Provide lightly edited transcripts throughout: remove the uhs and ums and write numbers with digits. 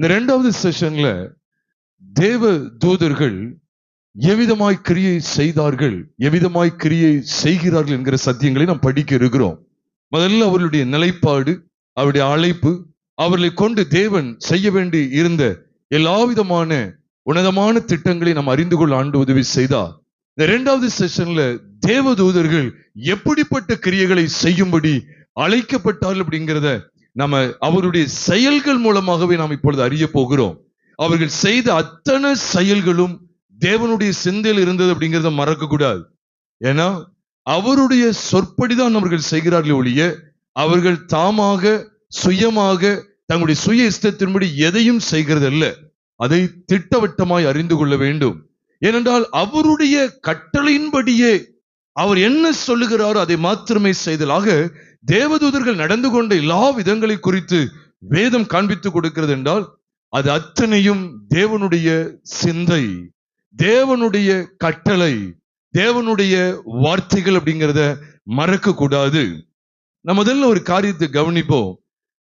இந்த 2வது செஷன்ல தேவ தூதர்கள் எவ்விதமாய் கிரியை செய்தார்கள், எவ்விதமாய் கிரியை செய்கிறார்கள் என்கிற சத்தியங்களை நாம் படிக்க இருக்கிறோம். முதல்ல அவர்களுடைய நிலைப்பாடு, அவருடைய அழைப்பு, அவர்களை கொண்டு தேவன் செய்ய வேண்டி இருந்த எல்லா விதமான உன்னதமான திட்டங்களை நாம் அறிந்து கொள்ள ஆண்டு உதவி செய்தார். இந்த 2வது செஷன்ல தேவதூதர்கள் எப்படிப்பட்ட கிரியைகளை செய்யும்படி அழைக்கப்பட்டார்கள் அப்படிங்கிறத நம்ம அவருடைய செயல்கள் மூலமாகவே நாம் இப்பொழுது அறிய போகிறோம். அவர்கள் செய்த அத்தனை செயல்களும் தேவனுடைய சிந்தையில் இருந்தது அப்படிங்கிறத மறக்க கூடாது. ஏன்னா அவருடைய சொற்படிதான் அவர்கள் செய்கிறார்கள் ஒழிய அவர்கள் தாமாக சுயமாக தங்களுடைய சுய இஷ்டத்தின்படி எதையும் செய்கிறது அல்ல. அதை திட்டவட்டமாய் அறிந்து கொள்ள வேண்டும். ஏனென்றால் அவருடைய கட்டளையின்படியே அவர் என்ன சொல்லுகிறாரோ அதை மாத்திரமே செய்தலாக தேவதூதர்கள் நடந்து கொண்ட எல்லா விதங்களை குறித்து வேதம் காண்பித்து கொடுக்கிறது என்றால் அது அத்தனையும் தேவனுடைய சிந்தை, தேவனுடைய கட்டளை, தேவனுடைய வார்த்தைகள் அப்படிங்கிறத மறக்க கூடாது. நம்ம முதல்ல ஒரு காரியத்தை கவனிப்போம்.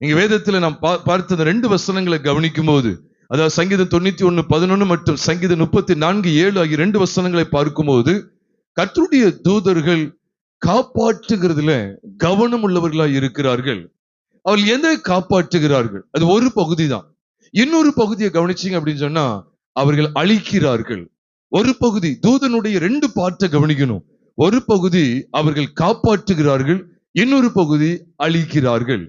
நீங்க வேதத்துல நாம் பார்த்த 2 வசனங்களை கவனிக்கும் போது, அதாவது சங்கீதம் 91:11 மற்றும் சங்கீதம் 34:7 ஆகிய 2 வசனங்களை பார்க்கும்போது கர்த்தருடைய தூதர்கள் காப்பாற்றுகிறதுல கவனம் உள்ளவர்களாய் இருக்கிறார்கள். அவர்கள் எதை காப்பாற்றுகிறார்கள்? அது ஒரு பகுதி தான். இன்னொரு பகுதியை கவனிச்சீங்க அப்படின்னு சொன்னா அவர்கள் அழிக்கிறார்கள். ஒரு பகுதி தூதனுடைய 2 பார்ட்டை கவனிக்கணும். ஒரு பகுதி அவர்கள் காப்பாற்றுகிறார்கள், இன்னொரு பகுதி அழிக்கிறார்கள்.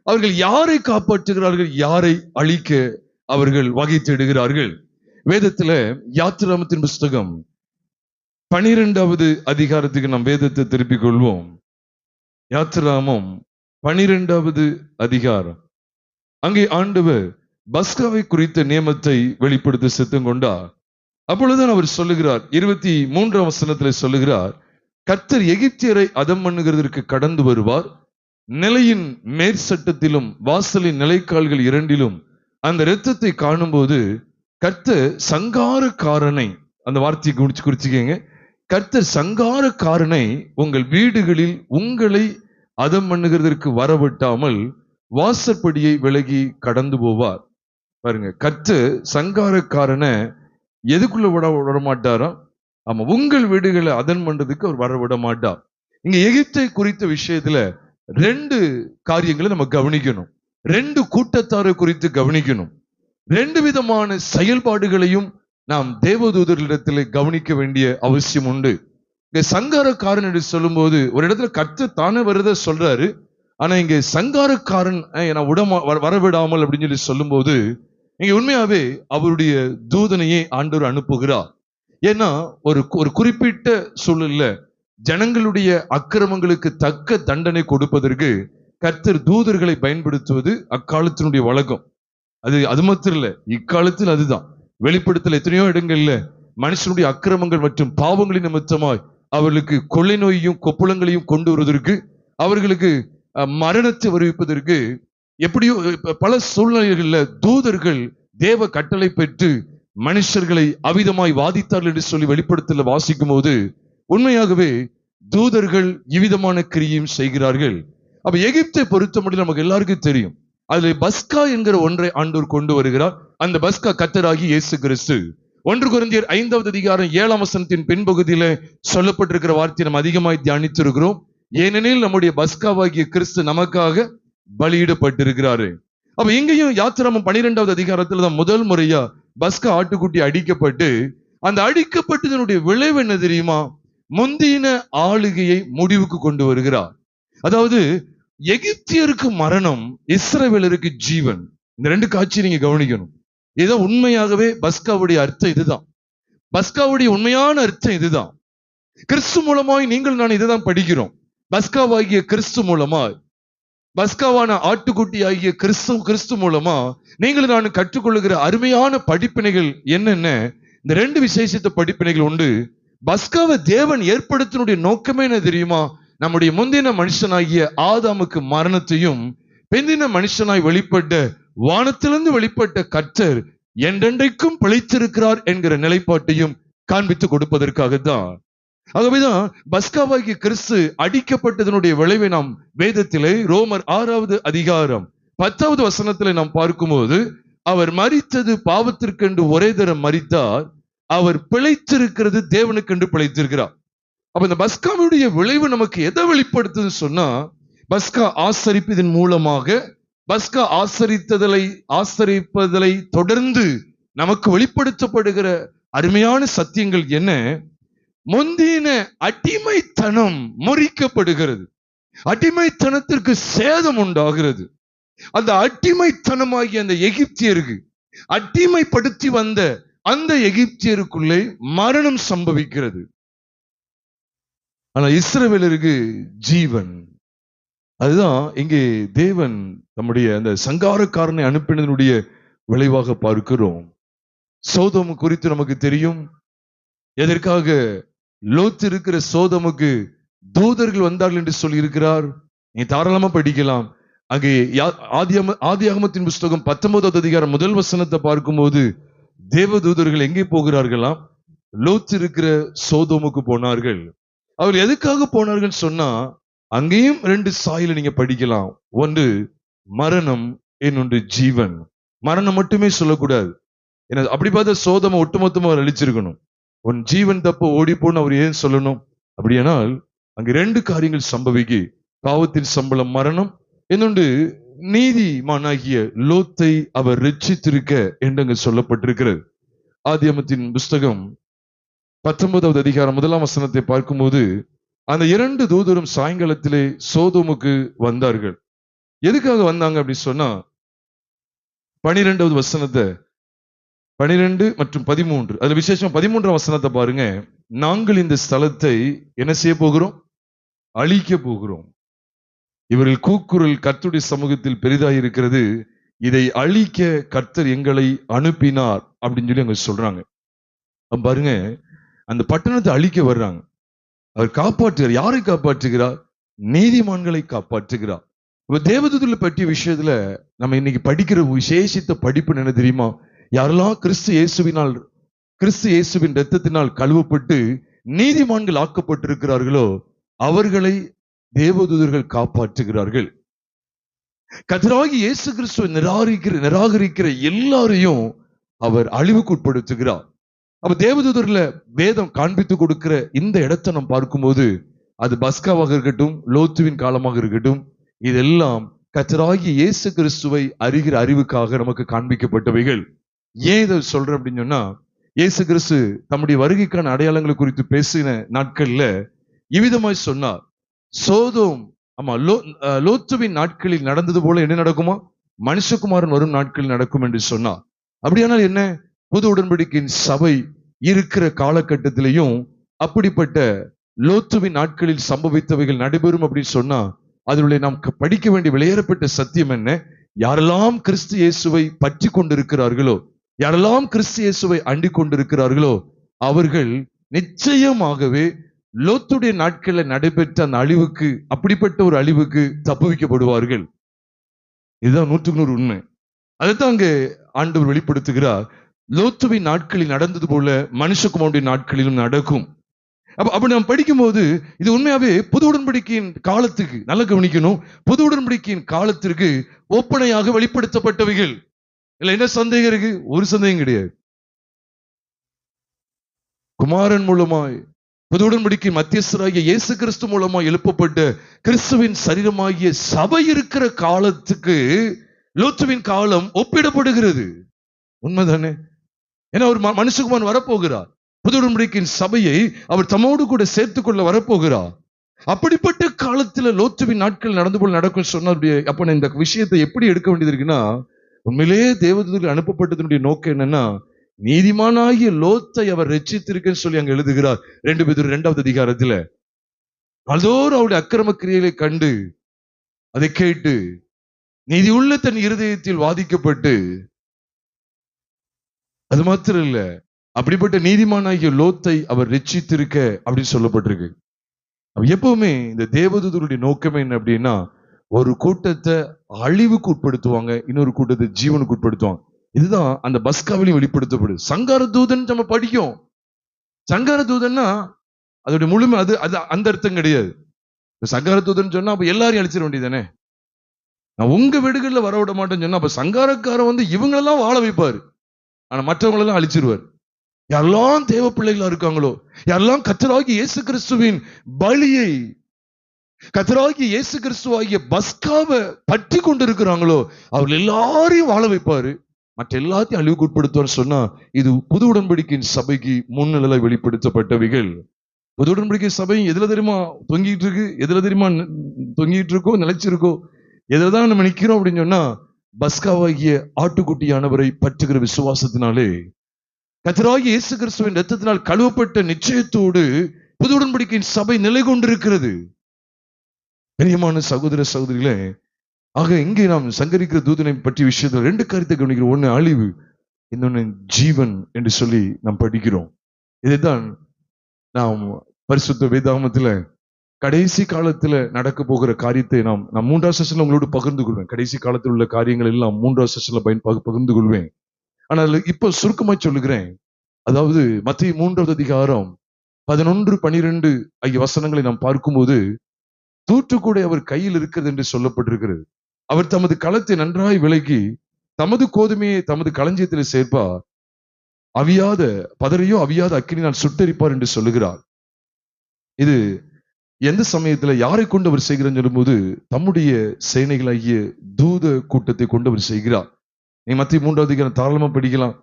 அவர்கள் யாரை காப்பாற்றுகிறார்கள், யாரை அழிக்க அவர்கள் வகை தேடுகிறார்கள்? வேதத்துல யாத்திராமத்தின் புஸ்தகம் 12வது அதிகாரத்துக்கு நாம் வேதத்தை திருப்பிக் கொள்வோம். யாத்திராமம் 12வது அதிகாரம். அங்கே ஆண்டவர் பஸ்காவை குறித்த நியமத்தை வெளிப்படுத்த சித்தம் கொண்டார். அப்பொழுதுதான் அவர் சொல்லுகிறார், 23ஆம் வசனத்துல சொல்லுகிறார், கர்த்தர் எகிப்தியரை அதம் பண்ணுகிறதற்கு கடந்து வருவார். நிலையின் மேற்சட்டத்திலும் வாசலின் நிலைக்கால்கள் 2லும் அந்த இரத்தத்தை காணும்போது கர்த்தர் சங்காரக்காரனை, அந்த வார்த்தையை குறிச்சுக்கங்க, கர்த்தர் சங்காரக்காரனை உங்கள் வீடுகளில் உங்களை அதம் பண்ணுகிறதற்கு வரவிட்டாமல் வாசற்படியை விலகி கடந்து போவார். பாருங்க, கர்த்தர் சங்காரக்காரனை எதுக்குள்ள விட மாட்டாராம்? ஆமா, உங்கள் வீடுகளை அதன் பண்றதுக்கு அவர் வர விட மாட்டார். இங்க எகிப்தை குறித்த விஷயத்துல 2 காரியங்களை நம்ம கவனிக்கணும். 2 கூட்டத்தாரை குறித்து கவனிக்கணும். 2 விதமான செயல்பாடுகளையும் நாம் தேவதூதர்களிடத்தில் கவனிக்க வேண்டிய அவசியம் உண்டு. இங்க சங்காரக்காரன் என்று சொல்லும் போது ஒரு இடத்துல கர்த்தர் தானே வருத சொல்றாரு. ஆனா இங்க சங்காரக்காரன் வரவிடாமல் அப்படின்னு சொல்லி சொல்லும் போது இங்க உண்மையாவே அவருடைய தூதனையே ஆண்டவர் அனுப்புகிறார். ஏன்னா ஒரு குறிப்பிட்ட சூழல்ல ஜனங்களுடைய அக்கிரமங்களுக்கு தக்க தண்டனை கொடுப்பதற்கு கர்த்தர் தூதர்களை பயன்படுத்துவது அக்காலத்தினுடைய வழக்கம். அது மாத்திரம் இல்ல, இக்காலத்தில் அதுதான். வெளிப்படுத்தல் எத்தனையோ இடங்கள்ல மனுஷனுடைய அக்கிரமங்கள் மற்றும் பாவங்களின் நிமித்தமாய் அவர்களுக்கு கொள்ளை நோயையும் கொப்புளங்களையும் கொண்டு வருவதற்கு, அவர்களுக்கு மரணத்தை வருவிப்பதற்கு, எப்படியோ பல சூழ்நிலைகள்ல தூதர்கள் தேவ கட்டளை பெற்று மனுஷர்களை அவிதமாய் வாதித்தார்கள் என்று சொல்லி வெளிப்படுத்தல வாசிக்கும் போது உண்மையாகவே தூதர்கள் இவ்விதமான கிரியையும் செய்கிறார்கள். அப்ப எகிப்தை பொறுத்த முடியும் நமக்கு எல்லாருக்கும் தெரியும். அதுல பஸ்கா என்கிற ஒன்றை ஆண்டவர் கொண்டு வருகிறார். அந்த பஸ்கா கர்த்தராகி இயேசு கிறிஸ்து. 1 கொரிந்தியர் 5வது அதிகாரம் 7ஆம் வசனத்தின் பின்பகுதியில சொல்லப்பட்டிருக்கிற வார்த்தையை நம்ம அதிகமாய் தியானித்திருக்கிறோம். ஏனெனில் நம்முடைய பஸ்காவாகிய கிறிஸ்து நமக்காக பலியிடப்பட்டிருக்கிறாரு. அப்ப இங்கேயும் யாத்திராமம் 12வது அதிகாரத்துல தான் முதல் முறையா பஸ்கா ஆட்டுக்குட்டி அடிக்கப்பட்டு, அந்த அடிக்கப்பட்டதனுடைய விளைவு என்ன தெரியுமா? முந்தின ஆளுகையை முடிவுக்கு கொண்டு வருகிறார். அதாவது எகிப்தியருக்கு மரணம், இஸ்ரவேலருக்கு ஜீவன். இந்த 2 காட்சியை நீங்க கவனிக்கணும். இதுதான் உண்மையாகவே பஸ்காவுடைய அர்த்தம். இதுதான் பஸ்காவுடைய உண்மையான அர்த்தம். இதுதான் கிறிஸ்து மூலமாய் நீங்கள் நான் இதுதான் படிக்கிறோம். பஸ்காவாகிய கிறிஸ்து மூலமாய், பஸ்காவான ஆட்டுக்குட்டி ஆகிய கிறிஸ்து மூலமா நீங்கள் நான் கற்றுக்கொள்ளுகிற அருமையான படிப்பினைகள் என்னென்ன? இந்த 2 விசேஷித்த படிப்பினைகள் உண்டு. பஸ்காவை தேவன் ஏற்படுத்தினுடைய நோக்கமே என்ன தெரியுமா? நம்முடைய முந்தின மனுஷனாகிய ஆதாமுக்கு மரணத்தையும், பிந்தின மனுஷனாய் வெளிப்பட்ட வானத்திலிருந்து வெளிப்பட்ட கர்த்தர் என்றென்றைக்கும் பிழைத்திருக்கிறார் என்கிற நிலைப்பாட்டையும் காண்பித்து கொடுப்பதற்காகத்தான். ஆகவேதான் பஸ்காவாகிய கிறிஸ்து அடிக்கப்பட்டதனுடைய விளைவை நாம் வேதத்திலே ரோமர் 6வது அதிகாரம் 10வது வசனத்திலே நாம் பார்க்கும்போது அவர் மரித்தது பாவத்திற்கென்று ஒரே தரம் மரித்தார், அவர் பிழைத்திருக்கிறது தேவனுக்கென்று பிழைத்திருக்கிறார். அப்ப இந்த பஸ்காவுடைய விளைவு நமக்கு எதை வெளிப்படுத்துதுன்னு சொன்னா, பஸ்கா ஆசரிப்பதன் மூலமாக, பஸ்கா ஆசரிப்பதலை தொடர்ந்து நமக்கு வெளிப்படுத்தப்படுகிற அருமையான சத்தியங்கள் என்ன? முந்தின அடிமைத்தனம் முறிக்கப்படுகிறது, அடிமைத்தனத்திற்கு சேதம் உண்டாகிறது. அந்த அடிமைத்தனமாகிய அந்த எகிப்தியருக்கு, அடிமைப்படுத்தி வந்த அந்த எகிப்தியருக்குள்ளே மரணம் சம்பவிக்கிறது. ஆனா இஸ்ரவேலருக்கு ஜீவன். அதுதான் இங்கே தேவன் நம்முடைய அந்த சங்காரக்காரனை அனுப்பினதனுடைய விளைவாக பார்க்கிறோம். சோதோம் குறித்து நமக்கு தெரியும். எதற்காக லோத் இருக்கிற சோதோமுக்கு தூதர்கள் வந்தார்கள் என்று சொல்லி இருக்கிறார். நீ தாராளமா படிக்கலாம். அங்கே ஆதியாகமத்தின் புஸ்தகம் 19வது அதிகாரம் 1 வசனத்தை பார்க்கும்போது, தேவதூதர்கள் எங்கே போகிறார்களாம்? லோத் இருக்கிற சோதோமுக்கு போனார்கள். அவர் எதுக்காக போனார்கள் சொன்னா, அங்கேயும் 2 சாயில நீங்க படிக்கலாம். ஒன்று மரணம், இன்னொன்று ஜீவன். மரணம் மட்டுமே சொல்லக்கூடாது. ஏன்னா அப்படி பார்த்தா சோதோமை ஒட்டுமொத்தமா அவர் அழிச்சிருக்கணும். உன் ஜீவன் தப்ப ஓடி போன்னு அவர் ஏன் சொல்லணும்? அப்படியானால் அங்கு 2 காரியங்கள் சம்பவிக்கு. பாவத்தின் சம்பளம் மரணம், இன்னொன்று நீதிமானாகிய லோத்தை அவர் ரட்சித்திருக்க என்று அங்கு சொல்லப்பட்டிருக்கிறது. ஆதியாகமத்தின் புஸ்தகம் 19வது அதிகாரம் 1ஆம் வசனத்தை பார்க்கும்போது, அந்த 2 தூதரும் சாயங்காலத்திலே சோதோமுக்கு வந்தார்கள். எதுக்காக வந்தாங்க அப்படி சொன்னா, 12வது வசனத்தை 12 மற்றும் 13, அதுல விசேஷம் 13ஆம் வசனத்தை பாருங்க. நாங்கள் இந்த ஸ்தலத்தை என்ன செய்ய போகிறோம்? அழிக்க போகிறோம். இவர்கள் கூக்குரல் கர்த்தருடைய சமூகத்தில் பெரிதாயிருக்கிறது, இதை அழிக்க கர்த்தர் எங்களை அனுப்பினார் அப்படின்னு சொல்லி அங்க சொல்றாங்க. பாருங்க, அந்த பட்டணத்தை அழிக்க வர்றாங்க. அவர் காப்பாற்றுகிறார். யாரை காப்பாற்றுகிறார்? நீதிமான்களை காப்பாற்றுகிறார். தேவதூதர்களை பற்றிய விஷயத்துல நம்ம இன்னைக்கு படிக்கிற விசேஷித்த படிப்பு என்ன தெரியுமா? யாரெல்லாம் கிறிஸ்து இயேசுவின் இரத்தத்தினால் கழுவப்பட்டு நீதிமான்கள் ஆக்கப்பட்டிருக்கிறார்களோ அவர்களை தேவதூதர்கள் காப்பாற்றுகிறார்கள். கர்த்தராகிய இயேசு கிறிஸ்துவை நிராகரிக்கிற எல்லாரையும் அவர் அழிவுக்கு உட்படுத்துகிறார். அப்ப தேவதூதர்ல வேதம் காண்பித்து கொடுக்கிற இந்த இடத்தை நாம் பார்க்கும்போது, அது பஸ்காவாக இருக்கட்டும், லோத்துவின் காலமாக இருக்கட்டும், இதெல்லாம் கர்த்தராகிய இயேசு கிறிஸ்துவை அறிகிற அறிவுக்காக நமக்கு காண்பிக்கப்பட்டவைகள். ஏன் இதை சொல்றேன் அப்படின்னு சொன்னா, இயேசு கிறிஸ்து தம்முடைய வருகைக்கான அடையாளங்களை குறித்து பேசின நாட்கள்ல இவ்விதமாய் சொன்னார். சோதோம் லோத்துவின் நாட்களில் நடந்தது போல என்ன நடக்குமா? மனுஷகுமாரன் வரும் நாட்களில் நடக்கும் என்று சொன்னார். அப்படியானால் என்ன? புது உடன்படிக்கையின் சபை இருக்கிற காலகட்டத்திலையும் அப்படிப்பட்ட லோத்துவின் நாட்களில் சம்பவித்தவைகள் நடைபெறும் அப்படின்னு சொன்னா, அதனுடைய நாம் படிக்க வேண்டிய வெளியேறப்பட்ட சத்தியம் என்ன? யாரெல்லாம் கிறிஸ்து இயேசுவை பற்றி கொண்டிருக்கிறார்களோ, யாரெல்லாம் கிறிஸ்து இயேசுவை அண்டிக் கொண்டிருக்கிறார்களோ, அவர்கள் நிச்சயமாகவே லோத்துடைய நாட்களில் நடைபெற்ற அந்த அழிவுக்கு, அப்படிப்பட்ட ஒரு அழிவுக்கு தப்புவிக்கப்படுவார்கள். இதுதான் 100% உண்மை. அதைத்தான் அங்கே ஆண்டவர் வெளிப்படுத்துகிறார். லோத்துவின் நாட்களில் நடந்தது போல மனுஷகுமாரனுடைய நாட்களிலும் நடக்கும். அப்படி நாம் படிக்கும்போது இது உண்மையாவே புது உடன்படிக்கையின் காலத்துக்கு, நல்லா கவனிக்கணும், புது உடன்படிக்கையின் காலத்திற்கு ஒப்பனையாக வெளிப்படுத்தப்பட்டவைகள். இல்ல என்ன சந்தேகம் இருக்கு? ஒரு சந்தேகம் கிடையாது. குமாரன் மூலமாய் புது உடன்படிக்கை மத்தியஸ்தராகிய இயேசு கிறிஸ்து மூலமாய் எழுப்பப்பட்ட கிறிஸ்துவின் சரீரமாகிய சபை இருக்கிற காலத்துக்கு லோத்துவின் காலம் ஒப்பிடப்படுகிறது. உண்மைதானே? ஏன்னா ஒரு மனுஷகுமாரன் வரப்போகிறார். புது உடன்படிக்கையின் சபையை அவர் தம்மோடு கூட சேர்த்துக் கொள்ள வரப்போகிறார். அப்படிப்பட்ட காலத்துல லோத்துவின் நாட்கள் நடந்து போல் நடக்கும் சொன்னால், அப்ப இந்த விஷயத்தை எப்படி எடுக்க வேண்டியது இருக்குன்னா, உண்மையிலே தேவதூதர்கள் அனுப்பப்பட்டதனுடைய நோக்கம் என்னன்னா, நீதிமானாகிய லோத்தை அவர் ரட்சித்திருக்கேன்னு சொல்லி அங்க எழுதுகிறார் 2 பேதுரு 2வது அதிகாரத்துல. அதோடு அவருடைய அக்கிரம கிரியைகளை கண்டு அதை கேட்டு நீதி உள்ள தன் இருதயத்தில் வாதிக்கப்பட்டு, அது மாத்திரம் இல்ல, அப்படிப்பட்ட நீதிமானாகிய லோத்தை அவர் ரட்சித்திருக்க அப்படின்னு சொல்லப்பட்டிருக்கு. எப்பவுமே இந்த தேவதூதருடைய நோக்கமே என்ன அப்படின்னா, ஒரு கூட்டத்தை அழிவுக்கு உட்படுத்துவாங்க, இன்னொரு கூட்டத்தை ஜீவனுக்கு உட்படுத்துவாங்க. இதுதான் அந்த பஸ்காவிலையும் வெளிப்படுத்தப்படுது. சங்கார தூதன் நம்ம படிக்கும். சங்கார தூதன்னா அதோட முழுமை அது அந்த அர்த்தம் கிடையாது. சங்கார தூதன் சொன்னா அப்ப எல்லாரையும் அழிச்சிட வேண்டியதானே? நான் உங்க வீடுகள்ல வர விட மாட்டேன்னு சொன்னா, அப்ப சங்காரக்காரன் வந்து இவங்களெல்லாம் வாழ வைப்பாரு, ஆனா மற்றவங்களெல்லாம் அழிச்சிருவார். யாரெல்லாம் தேவ பிள்ளைகளா இருக்காங்களோ, யாரெல்லாம் கர்த்தராகிய இயேசு கிறிஸ்துவின் பலியை, கர்த்தராகிய இயேசு கிறிஸ்துவாகிய பஸ்காவை பற்றி கொண்டு இருக்கிறாங்களோ, அவர்கள் எல்லாரையும் வாழ வைப்பாரு, மற்ற எல்லாத்தையும் அழிவுக்கு உட்படுத்துவார். சொன்னா இது புது உடன்படிக்கையின் சபைக்கு முன்னிலை வெளிப்படுத்தப்பட்டவைகள். புது உடன்படிக்கை சபை எதுல தெரியுமா தொங்கிட்டு இருக்கு, எதுல தெரியுமா தொங்கிட்டு இருக்கோ, நிலைச்சிருக்கோ, எதுலதான் நம்ம நிக்கிறோம் அப்படின்னு சொன்னா, பஸ்காவாகிய ஆட்டுக்குட்டியானவரை பற்றுகிற விசுவாசத்தினாலே, கர்த்தராகிய இயேசு கிறிஸ்துவின் இரத்தத்தினால் கழுவப்பட்ட நிச்சயத்தோடு புது உடன்படிக்கையின் சபை நிலை கொண்டிருக்கிறது. பிரியமான சகோதர சகோதரிகளே, ஆக இங்கே நாம் சங்கரிக்கிற தூதனை பற்றிய விஷயத்துல ரெண்டு கருத்தை கவனிக்கிறோம். ஒண்ணு அழிவு, இன்னொன்னு ஜீவன் என்று சொல்லி நாம் படிக்கிறோம். இதைத்தான் நாம் பரிசுத்த வேதாகமத்துல கடைசி காலத்துல நடக்க போகிற காரியத்தை நாம் 3ஆவது செஷன்ல உங்களோடு பகிர்ந்து கொள்வேன். கடைசி காலத்தில் உள்ள காரியங்கள் எல்லாம் 3ஆவது செஷன்ல பகிர்ந்து கொள்வேன். ஆனால் இப்ப சுருக்கமா சொல்லுகிறேன். அதாவது மத்தேயு 3வது அதிகாரம் 11, 12 ஆகிய வசனங்களை நாம் பார்க்கும்போது, தூற்றுக்கூடை அவர் கையில் இருக்கிறது என்று சொல்லப்பட்டிருக்கிறது. அவர் தமது களத்தை நன்றாய் விலக்கி தமது கோதுமையை தமது களஞ்சியத்தில் சேர்ப்பார், அவியாத பதரையோ அவியாத அக்கினியால் சுட்டெரிப்பார் என்று சொல்லுகிறார். இது எந்த சமயத்துல யாரை கொண்டு அவர் செய்கிறார் சொல்லும்போது, தம்முடைய சேனைகளாகிய தூத கூட்டத்தை கொண்டு அவர் செய்கிறார். நீ மத்தேயு 3வது அதிகாரம் தாராளமா படிக்கலாம்.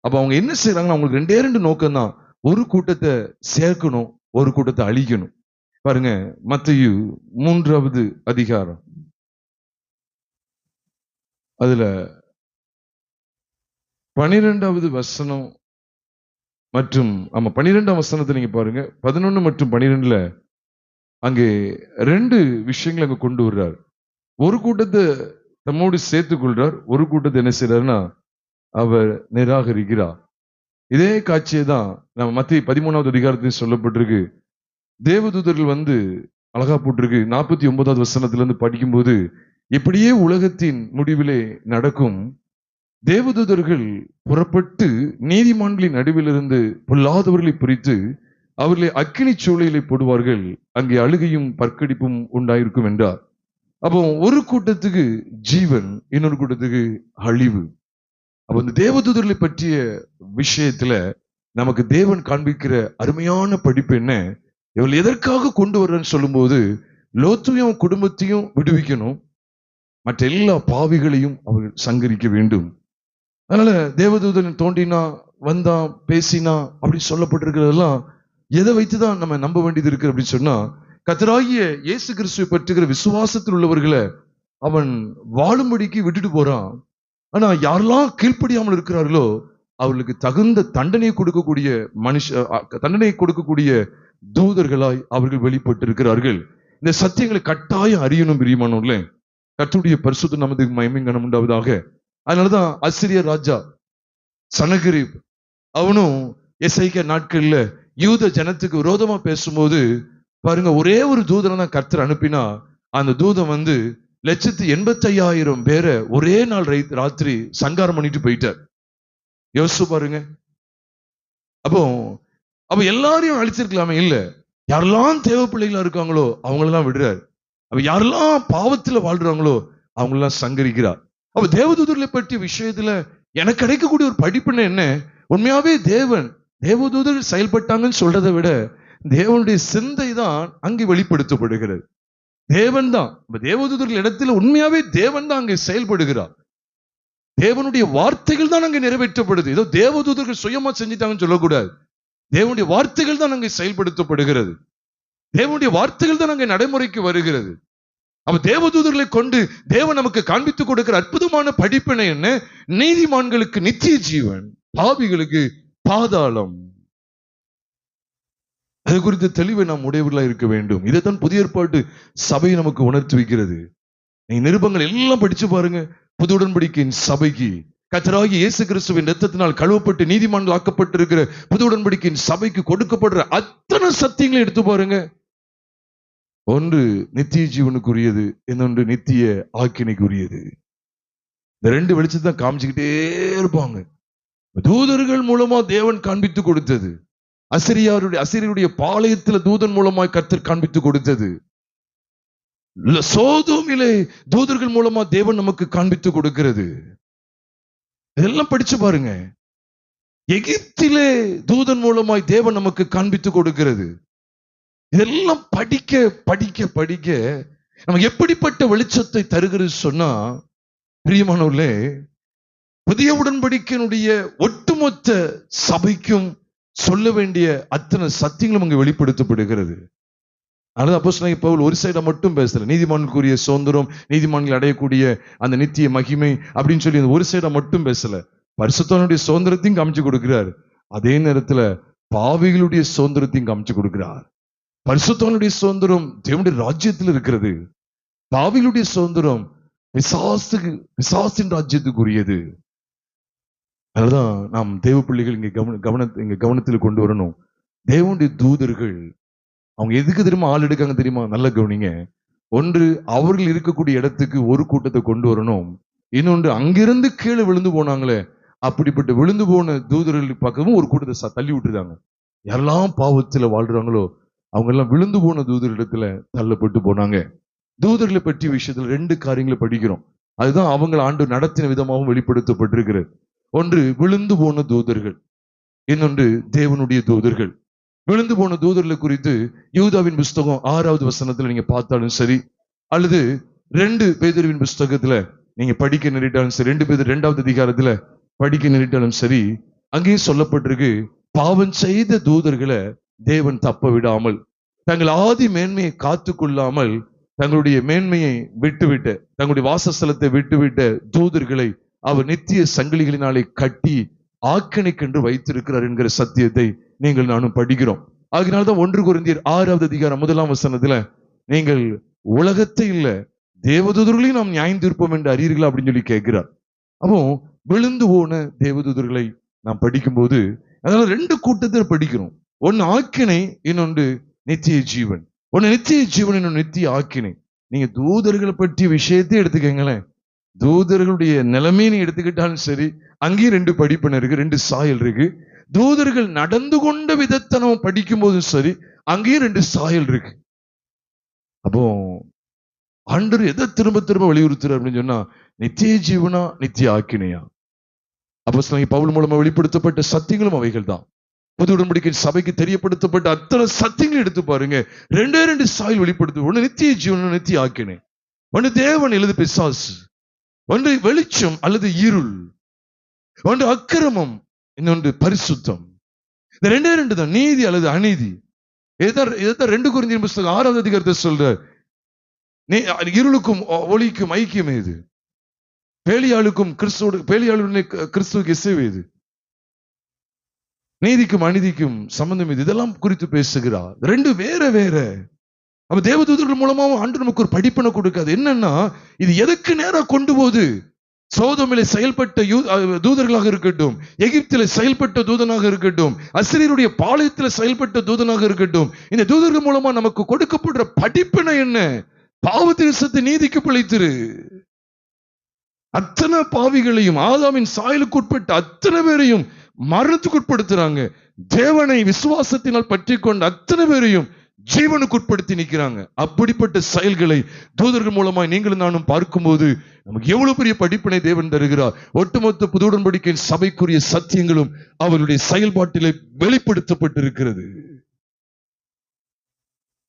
அப்ப அவங்க என்ன செய்யறாங்கன்னா, அவங்களுக்கு ரெண்டு நோக்கம் தான். ஒரு கூட்டத்தை சேர்க்கணும், ஒரு கூட்டத்தை அழிக்கணும். பாருங்க, மத்தேயு 3வது அதிகாரம் அதுல 12வது வசனம் மற்றும் 12ஆம் வசனத்தை நீங்க பாருங்க. 11 மற்றும் 12ல அங்கே ரெண்டு விஷயங்களை அங்க கொண்டு வர்றார். ஒரு கூட்டத்தை தம்மோடு சேர்த்துக் கொள்றார், ஒரு கூட்டத்தை என்ன செய்யறாருன்னா அவர் நிராகரிக்கிறார். இதே காட்சியை தான் நம்ம மத்தேயு 13வது அதிகாரத்தில் சொல்லப்பட்டிருக்கு. தேவதூதர்கள் வந்து அழகா போட்டிருக்கு 49வது வசனத்துல இருந்து படிக்கும்போது, இப்படியே உலகத்தின் முடிவிலே நடக்கும். தேவதூதர்கள் புறப்பட்டு நீதிமான்களின் நடுவிலிருந்து பொல்லாதவர்களை பிரித்து அவர்களை அக்கினி சூளையிலே போடுவார்கள், அங்கே அழுகையும் பற்கடிப்பும் உண்டாயிருக்கும் என்றார். அப்போ ஒரு கூட்டத்துக்கு ஜீவன், இன்னொரு கூட்டத்துக்கு அழிவு. அப்ப இந்த தேவதூதர்களை பற்றிய விஷயத்துல நமக்கு தேவன் காண்பிக்கிற அருமையான படிப்பு என்ன, இவர்கள் எதற்காக கொண்டு வர்றன்னு சொல்லும்போது, லோத்தையும் குடும்பத்தையும் விடுவிக்கணும், மற்ற எல்லா பாவிகளையும் அவர்கள் சங்கரிக்க வேண்டும். அதனால தேவதூதன் தோன்றினா வந்தா பேசினா அப்படி சொல்லப்பட்டிருக்கிறதெல்லாம் எதை வைத்துதான் நம்ம நம்ப வேண்டியது இருக்கு அப்படின்னு சொன்னா, கர்த்தராகிய இயேசு கிறிஸ்துவை பற்றுகிற விசுவாசத்தில் உள்ளவர்களை அவன் வாழும்படிக்கு விட்டுட்டு போறான். ஆனா யாரெல்லாம் கீழ்ப்படியாமல் இருக்கிறார்களோ அவர்களுக்கு தகுந்த தண்டனை கொடுக்கக்கூடிய தண்டனை கொடுக்கக்கூடிய தூதர்களாய் அவர்கள் வெளிப்பட்டு இருக்கிறார்கள். இந்த சத்தியங்களை கட்டாயம் அறியணும் பிரியமானவர்களே. கர்த்தருடைய பரிசுத்த நாமத்துக்கு மகிமை கனம் உண்டாவதாக. அதனாலதான் அசிரியர் ராஜா சனகரிப் அவனும் எசேக்கியா நாட்கள்ல யூத ஜனத்துக்கு விரோதமா பேசும்போது பாருங்க, ஒரே ஒரு தூதனை தான் கர்த்தர் அனுப்பினா, அந்த தூதன் வந்து 185,000 பேரை ஒரே நாள் ராத்திரி சங்காரம் பண்ணிட்டு போயிட்டார். யோசிச்சு பாருங்க. அப்போ எல்லாரையும் அழிச்சிருக்கலாமே, இல்ல, யாரெல்லாம் தேவ பிள்ளைகளா இருக்காங்களோ அவங்களெல்லாம் விடுறாரு. அப்ப யாரெல்லாம் பாவத்துல வாழ்றாங்களோ அவங்களெல்லாம் சங்கரிக்கிறார். அப்ப தேவதூதர்களை பற்றிய விஷயத்துல எனக்கு கிடைக்கக்கூடிய ஒரு படிப்புன்னு என்ன, உண்மையாவே தேவதூதர் செயல்பட்டாங்கன்னு சொல்றதை விட தேவனுடைய சிந்தை தான் அங்கே வெளிப்படுத்தப்படுகிறது. தேவன் தான் தேவதூதர்கள் இடத்துல உண்மையாவே தேவன் தான் அங்கே செயல்படுகிறார். தேவனுடைய வார்த்தைகள் தான் அங்கே நிறைவேற்றப்படுது. ஏதோ தேவதூதர்கள் சுயமா செஞ்சிட்டாங்கன்னு சொல்லக்கூடாது. தேவனுடைய வார்த்தைகள் தான் அங்கே செயல்படுத்தப்படுகிறது. தேவனுடைய வார்த்தைகள் தான் அங்கே நடைமுறைக்கு வருகிறது. அப்ப தேவதூதர்களை கொண்டு தேவன் நமக்கு காண்பித்துக் கொடுக்கிற அற்புதமான படிப்பினை என்ன, நீதிமான்களுக்கு நித்திய ஜீவன், பாவிகளுக்கு பாதாளம். அது குறித்த தெளிவை நாம் உடையவர்களா இருக்க வேண்டும். இதைத்தான் புதிய ஏற்பாட்டு சபை நமக்கு உணர்த்தி வைக்கிறது. நீங்க நிருபங்கள் எல்லாம் படிச்சு பாருங்க. புது உடன்படிக்கையின் சபைக்கு கர்த்தராகிய இயேசு கிறிஸ்துவின் இரத்தத்தினால் கழுவப்பட்டு நீதிமான்கள் ஆக்கப்பட்டிருக்கிற புது உடன்படிக்கையின் சபைக்கு கொடுக்கப்படுற அத்தனை சத்தியங்களை எடுத்து பாருங்க. ஒன்று நித்திய ஜீவனுக்குரியது, இன்னொன்று நித்திய ஆக்கினைக்குரியது. இந்த ரெண்டு வெளிச்சத்தை காமிச்சுக்கிட்டே இருப்பாங்க. தூதர்கள் மூலமா தேவன் காண்பித்து கொடுத்தது, அசிரியருடைய பாளையத்துல தூதன் மூலமாய் கர்த்தர் காண்பித்து கொடுத்தது. சோதோமிலே தூதர்கள் மூலமா தேவன் நமக்கு காண்பித்து கொடுக்கிறது. இதெல்லாம் படிச்சு பாருங்க. எகிப்திலே தூதன் மூலமாய் தேவன் நமக்கு காண்பித்து கொடுக்கிறது. இதெல்லாம் படிக்க படிக்க படிக்க நமக்கு எப்படிப்பட்ட வெளிச்சத்தை தருகிறது சொன்னா, பிரியமானவர்களே, புதிய உடன்படிக்கையினுடைய ஒட்டுமொத்த சபைக்கும் சொல்ல வேண்டிய அத்தனை சத்தியங்களும் அங்கு வெளிப்படுத்தப்படுகிறது. அதனால அப்போஸ்தலனாகிய பவுல் ஒரு சைடா மட்டும் பேசல. நீதிமான்களுக்குரிய சுதந்திரம், நீதிமான்கள் அடையக்கூடிய அந்த நித்திய மகிமை அப்படின்னு சொல்லி ஒரு சைடா மட்டும் பேசல. பரிசுத்தனுடைய சுதந்திரத்தையும் காமிச்சு கொடுக்கிறார். அதே நேரத்துல பாவிகளுடைய சுதந்திரத்தையும் காமிச்சு கொடுக்கிறார். பரிசுத்தனுடைய சுதந்திரம் தேவனுடைய ராஜ்யத்தில் இருக்கிறது. பாவிகளுடைய சுதந்திரம் பிசாசின் ராஜ்யத்துக்குரியது. அதனாலதான் நாம் தேவ பிள்ளைகள் இங்க கவனத்தில் கொண்டு வரணும். தேவனுடைய தூதர்கள் அவங்க எதுக்கு தெரியுமா ஆள் எடுக்காங்க தெரியுமா? நல்ல கவனிங்க. ஒன்று, அவர்கள் இருக்கக்கூடிய இடத்துக்கு ஒரு கூட்டத்தை கொண்டு வரணும். இன்னொன்று, அங்கிருந்து கீழே விழுந்து போனாங்களே, அப்படிப்பட்ட விழுந்து போன தூதர்கள் பக்கமும் ஒரு கூட்டத்தை தள்ளி விட்டுருக்காங்க. யாரெல்லாம் பாவத்துல வாழ்றாங்களோ அவங்க எல்லாம் விழுந்து போன தூதரிடத்துல தள்ளப்பட்டு போனாங்க. தூதர்களை பற்றிய விஷயத்துல 2 காரியங்களை படிக்கிறோம். அதுதான் அவங்களை ஆண்டு நடத்தின விதமாகவும் வெளிப்படுத்தப்பட்டிருக்கிறது. ஒன்று, விழுந்து போன தூதர்கள். இன்னொன்று, தேவனுடைய தூதர்கள். விழுந்து போன தூதர்களை குறித்து யூதாவின் புஸ்தகம் 6வது வசனத்துல நீங்க பார்த்தாலும் சரி, அல்லது 2 பேதுருவின் புஸ்தகத்துல நீங்க படிக்க நேரிட்டாலும் சரி, 2 பேதுரு 2வது அதிகாரத்துல படிக்க நேரிட்டாலும் சரி, அங்கேயும் சொல்லப்பட்டிருக்கு, பாவம் செய்த தூதர்களை தேவன் தப்ப விடாமல், தங்கள் ஆதி மேன்மையை காத்து கொள்ளாமல், தங்களுடைய மேன்மையை விட்டுவிட்ட, தங்களுடைய வாசஸ்தலத்தை விட்டுவிட்ட தூதர்களை அவர் நித்திய சங்கிலிகளினாலே கட்டி ஆக்கினைக்கென்று வைத்திருக்கிறார் என்கிற சத்தியத்தை நீங்கள் நானும் படிக்கிறோம். அதனால்தான் 1 கொரிந்தியர் 6வது அதிகாரம் 1ஆம் வசனத்துல, நீங்கள் உலகத்தை இல்ல தேவதூதர்களையும் நாம் நியாயம் தீர்ப்போம் என்று அறியீர்களா அப்படின்னு சொல்லி கேட்கிறார். அப்போ விழுந்து போன தேவதூதர்களை நாம் படிக்கும்போது அதனால 2 கூட்டத்தை படிக்கிறோம். ஒன்னு ஆக்கினை, இன்னொன்று நித்திய ஜீவன். ஒன்னு நித்திய ஜீவன், இன்னொன்று நித்திய ஆக்கினை. நீங்க தூதர்களை பற்றிய விஷயத்தை எடுத்துக்கங்களேன், தூதர்களுடைய நிலைமையை நீ எடுத்துக்கிட்டாலும் சரி, அங்கேயும் 2 படிப்பினை இருக்கு, 2 சாயல் இருக்கு. தூதர்கள் நடந்து கொண்ட விதத்தை நம்ம படிக்கும் போதும் சரி, அங்கேயும் 2 சாயல் இருக்கு. அப்போ ஆண்டவர் எதை திரும்ப திரும்ப வலியுறுத்துறார் அப்படின்னு சொன்னா, நித்திய ஜீவனா நித்திய ஆக்கினையா? அப்போஸ்தலனாகிய பவுல் மூலமா வெளிப்படுத்தப்பட்ட சத்தியங்களும் அவைகள் தான். புது உடன்படிக்கை சபைக்கு தெரியப்படுத்தப்பட்ட அத்தனை சத்தியங்களும் எடுத்து பாருங்க, 2 சாயல் வெளிப்படுத்து. ஒண்ணு நித்திய ஜீவன், நித்திய ஆக்கினை. ஒன்று தேவன் அல்லது பிசாசு, ஒன்று வெளிச்சம் அல்லது இருள், ஒன்று அக்கிரமம், இன்னொன்று பரிசுத்தம். இந்த 2 தான், நீதி அல்லது அநீதி. இதான் 2 கொரிந்தியர் புஸ்தகம் 6வது அதிகாரத்தை சொல்ற, இருளுக்கும் ஒளிக்கும் ஐக்கியம் ஏது? பேலியாளுக்கும் கிறிஸ்துவுக்கு இசைவு ஏது? நீதிக்கும் அநீதிக்கும் சம்பந்தம் இது? இதெல்லாம் குறித்து பேசுகிறார். 2 வேற வேற. அப்ப தேவதூதர்கள் மூலமாவும் ஆண்டு நமக்கு ஒரு படிப்பினை கொடுக்காது. என்னன்னா, இது எதுக்கு நேரம் கொண்டு போகுது? சோதோமிலே செயல்பட்ட தூதர்களாக இருக்கட்டும், எகிப்திலே செயல்பட்ட தூதனாக இருக்கட்டும், அசிரியருடைய பாளையத்தில் செயல்பட்ட தூதனாக இருக்கட்டும், இந்த தூதர்கள் மூலமா நமக்கு கொடுக்கப்படுற படிப்பினை என்ன? பாவத்தின் விஷத்தை நீதிக்கு பிழைத்திரு. அத்தனை பாவிகளையும், ஆதாமின் சாயலுக்கு உட்பட்ட அத்தனை பேரையும் மரணத்துக்கு உட்படுத்துறாங்க. தேவனை விசுவாசத்தினால் பற்றி கொண்ட அத்தனை பேரையும் ஜீவனுக்கு உட்படுத்தி நிற்கிறாங்க. அப்படிப்பட்ட செயல்களை தூதர்கள் மூலமாய் நீங்களும் நானும் பார்க்கும்போது நமக்கு எவ்வளவு பெரிய படிப்பினை தேவன் தருகிறார். ஒட்டுமொத்த புது உடன்படிக்கையின் சபைக்குரிய சத்தியங்களும் அவருடைய செயல்பாட்டிலே வெளிப்படுத்தப்பட்டிருக்கிறது.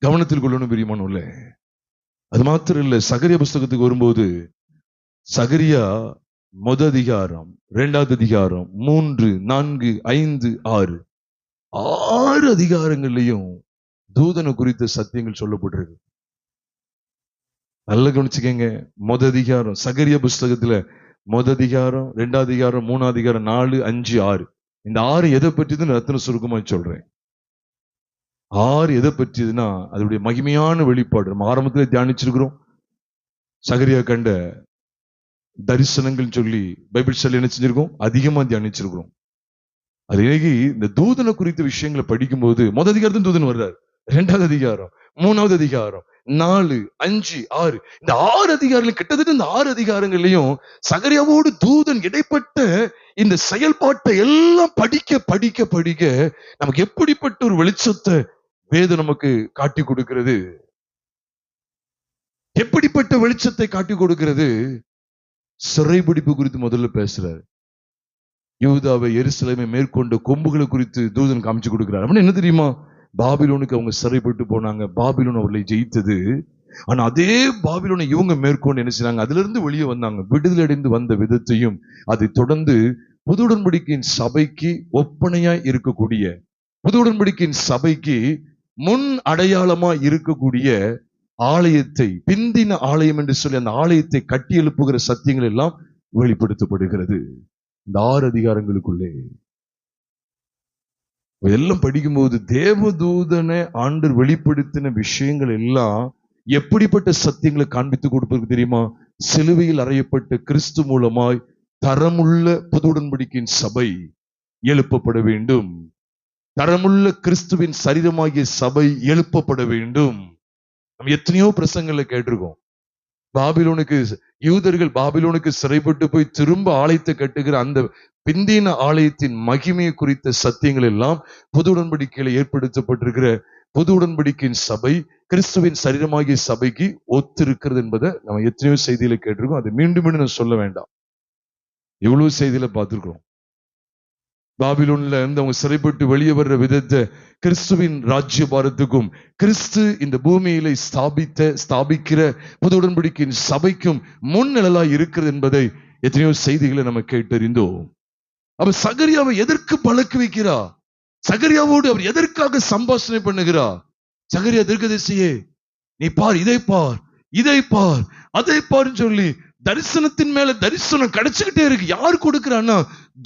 கவனத்தில் கொள்ளணும் பிரியமானவர்களே. அது மாத்திரம் இல்ல, சகரியா புஸ்தகத்துக்கு வரும்போது, சகரியா 1 அதிகாரம், 2வது அதிகாரம், 3, 4, 5, 6 அதிகாரங்கள்லையும் தூதனை குறித்த சத்தியங்கள் சொல்லப்பட்டிருக்கு. நல்ல கவனிச்சுக்கங்க. 1 அதிகாரம் சகரியா புஸ்தகத்துல 1 அதிகாரம், 2வது அதிகாரம், 3வது அதிகாரம், 4, 5, 6. இந்த 6 எதை பற்றியதுன்னு ரத்தின சுருக்கமா சொல்றேன். 6 எதை பற்றியதுன்னா அதனுடைய மகிமையான வெளிப்பாடு. நம்ம ஆரம்பத்துல தியானிச்சிருக்கிறோம். சகரியா கண்ட தரிசனங்கள் சொல்லி பைபிள் சொல்லி என்ன செஞ்சிருக்கோம்? அதிகமா தியானிச்சிருக்கிறோம். அது இன்னைக்கு இந்த தூதனை குறித்த விஷயங்களை படிக்கும்போது 1 அதிகாரத்தின் தூதன் வர்றாரு, 2வது அதிகாரம், 3வது அதிகாரம், 4, 5, 6, இந்த 6 அதிகாரங்கள், கிட்டத்தட்ட இந்த 6 அதிகாரங்களையும் சகரியாவோடு தூதன் இடைப்பட்ட இந்த செயல்பாட்டை எல்லாம் படிக்க படிக்க படிக்க நமக்கு எப்படிப்பட்ட ஒரு வெளிச்சத்தை வேதம் நமக்கு காட்டி கொடுக்கிறது. எப்படிப்பட்ட வெளிச்சத்தை காட்டி கொடுக்கிறது? சிறைபிடிப்பு குறித்து முதல்ல பேசுறாரு. யூதாவை எருசலேமை மேற்கொண்ட கொம்புகளை குறித்து தூதன் காமிச்சு கொடுக்கிறார். அப்படின்னு என்ன தெரியுமா? பாபிலோனுக்கு அவங்க சிறைப்பட்டு போனாங்க, பாபிலோன் அவர்களை ஜெயித்தது. ஆனா அதே பாபிலோனை இவங்க மேற்கொண்டு என்ன செய்றாங்க? அதுல இருந்து வெளியே வந்தாங்க, விடுதலை அடைந்து வந்த விதத்தையும், அதை தொடர்ந்து புது உடன்படிக்கையின் சபைக்கு ஒப்பனையாய் இருக்கக்கூடிய, புது உடன்படிக்கையின் சபைக்கு முன் அடையாளமா இருக்கக்கூடிய ஆலயத்தை, பிந்தின ஆலயம் என்று சொல்லி அந்த ஆலயத்தை கட்டி எழுப்புகிற சத்தியங்கள் எல்லாம் வெளிப்படுத்தப்படுகிறது இந்த 6 அதிகாரங்களுக்குள்ளே. எல்லாம் படிக்கும்போது தேவதூதனை ஆண்டவர் வெளிப்படுத்தின விஷயங்கள் எல்லாம் எப்படிப்பட்ட சத்தியங்களை காண்பித்து கொடுப்பதற்கு தெரியுமா? சிலுவையில் அறையப்பட்ட கிறிஸ்து மூலமாய் தரமுள்ள புது உடன்படிக்கையின் சபை எழுப்பப்பட வேண்டும். தரமுள்ள கிறிஸ்துவின் சரீரமாகிய சபை எழுப்பப்பட வேண்டும். நம்ம எத்தனையோ பிரசங்கங்களை கேட்டிருக்கோம். பாபிலோனுக்கு யூதர்கள் பாபிலோனுக்கு சிறைப்பட்டு போய் திரும்ப ஆலயத்தை கட்டுகிற அந்த பிந்தின ஆலயத்தின் மகிமையை குறித்த சத்தியங்கள் எல்லாம் புது உடன்படிக்கையில ஏற்படுத்தப்பட்டிருக்கிற புது உடன்படிக்கையின் சபை கிறிஸ்துவின் சரீரமாகிய சபைக்கு ஒத்திருக்கிறது என்பதை நம்ம எத்தனையோ செய்தியில கேட்டிருக்கோம். அதை மீண்டும் மீண்டும் நான் சொல்ல வேண்டாம், எவ்வளவு செய்தியில பார்த்திருக்கிறோம். பாபிலோன்ல இருந்து அவங்க சிறைப்பட்டு வெளியே வர்ற விதத்தை கிறிஸ்துவின் ராஜ்ய பாரத்துக்கும் கிறிஸ்து இந்த பூமியில ஸ்தாபிக்கிற புது உடன்படிக்கையின் சபைக்கும் முன்னிழலாய் இருக்கிறது என்பதை எத்தனையோ செய்திகளை நம்ம கேட்டறிந்தோம். அப்ப சகரியாவை எதற்கு பழக்க வைக்கிறா? சகரியாவோடு அவர் எதற்காக சம்பாஷணை பண்ணுகிறா? சகரியா தீர்க்கதரிசியே, நீ பார், இதை பார், இதை பார், அதை பாருன்னு சொல்லி தரிசனத்தின் மேல தரிசனம் கிடைச்சுக்கிட்டே இருக்கு. யார் கொடுக்கிறான்னா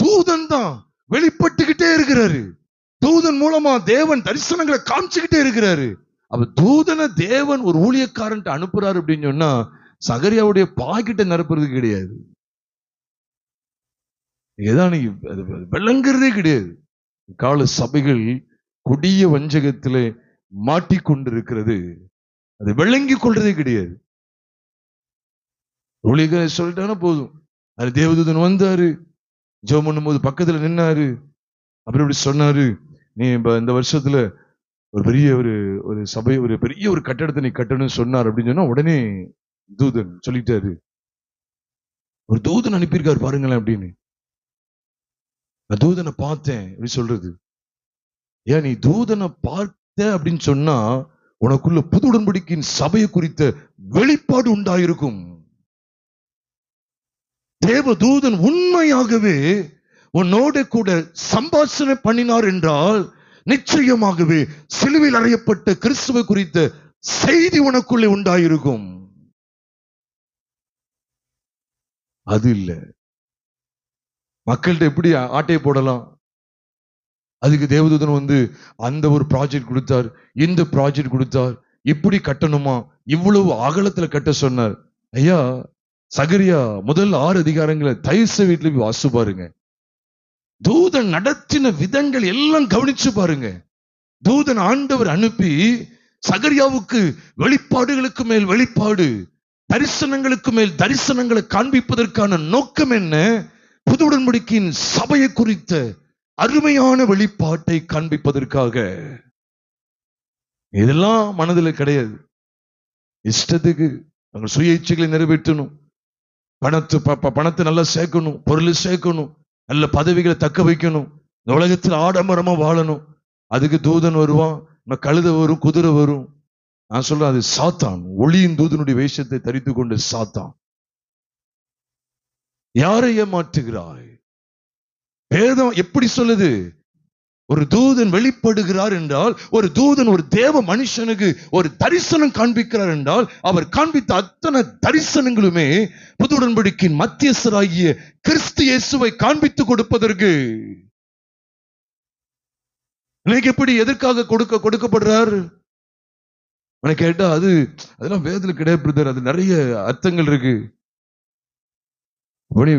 தூதன் தான் வெளிப்பட்டுக்கிட்டே இருக்கிறாரு. தூதன் மூலமா தேவன் தரிசனங்களை காமிச்சுக்கிட்டே இருக்கிறாரு. அப்ப தூதனை தேவன் ஒரு ஊழியக்காரன் அனுப்புறாரு அப்படின்னு சொன்னா சகரியாவுடைய பாக்கிட்ட நிரப்புறது கிடையாது, ஏதான் விளங்குறதே கிடையாது. கால சபைகள் கொடிய வஞ்சகத்திலே மாட்டிக்கொண்டிருக்கிறது, அது விளங்கி கொள்றதே கிடையாது. ஊழியக்கார சொல்லிட்டானா போதும், அது தேவதூதன் வந்தாரு, ஜெபம் பண்ணும்போது பக்கத்துல நின்னாரு, அப்புறம் இப்படி சொன்னாரு, நீ இந்த வருஷத்துல ஒரு பெரிய ஒரு சபை, ஒரு பெரிய ஒரு கட்டடத்தை நீ கட்டணும்னு சொன்னார் அப்படின்னு சொன்னா உடனே தூதன் சொல்லிட்டாரு, ஒரு தூதன் அனுப்பியிருக்காரு பாருங்களேன் அப்படின்னு. நான் தூதனை பார்த்தேன் அப்படி சொல்றது. ஏன் நீ தூதனை பார்த்த அப்படின்னு சொன்னா உனக்குள்ள புது உடன்படிக்கையின் சபையை குறித்த வெளிப்பாடு உண்டாயிருக்கும். தேவ தூதன் உண்மையாகவே உன்னோட கூட சம்பாஷணை பண்ணினார் என்றால் நிச்சயமாகவே சிலுவையில் அறையப்பட்ட கிறிஸ்துவை குறித்த செய்தி உனக்குள்ளே உண்டாயிருக்கும். அது இல்ல, மக்கள்கிட்ட எப்படி ஆட்டையை போடலாம், அதுக்கு தேவதூதன் வந்து அந்த ஒரு ப்ராஜெக்ட் கொடுத்தார், இந்த ப்ராஜெக்ட் கொடுத்தார், இப்படி கட்டணுமா, இவ்வளவு அகலத்துல கட்ட சொன்னார். ஐயா, சகரியா முதல் 6 அதிகாரங்களை தயச வீட்டுல போய் வாசு பாருங்க. தூதன் நடத்தின விதங்கள் எல்லாம் கவனிச்சு பாருங்க. தூதன் ஆண்டவர் அனுப்பி சகரியாவுக்கு வெளிப்பாடுகளுக்கு மேல் வெளிப்பாடு, தரிசனங்களுக்கு மேல் தரிசனங்களை காண்பிப்பதற்கான நோக்கம் என்ன? புது உடன்படிக்கையின் சபையை குறித்த அருமையான வெளிப்பாட்டை காண்பிப்பதற்காக. இதெல்லாம் மனதில் கிடையாது. இஷ்டத்துக்கு அவங்க சுய இச்சைகளை நிறைவேற்றணும், பணத்தை நல்லா சேர்க்கணும், பொருள் சேர்க்கணும், நல்ல பதவிகளை தக்க வைக்கணும், இந்த உலகத்தில் ஆடம்பரமா வாழணும். அதுக்கு தூதன் வருவான், கழுதை வரும், குதிரை வரும். நான் சொல்றேன், அது சாத்தான், ஒளியின் தூதனுடைய வேஷத்தை தரித்து கொண்டு சாத்தான். யாரை ஏமாற்றுகிறாய்? வேதம் எப்படி சொல்லுது? ஒரு தூதன் வெளிப்படுகிறார் என்றால், ஒரு தூதன் ஒரு தேவ மனுஷனுக்கு ஒரு தரிசனம் காண்பிக்கிறார் என்றால், அவர் காண்பித்த அத்தனை தரிசனங்களுமே புது உடன்படிக்கையின் மத்தியஸ்தராகிய கிறிஸ்து இயேசுவை காண்பித்து கொடுப்பதற்கு. இன்னைக்கு எப்படி எதற்காக கொடுக்கப்படுறார் கேட்டா, அதெல்லாம் வேதத்துல கிடையாது, அது நிறைய அர்த்தங்கள் இருக்கு.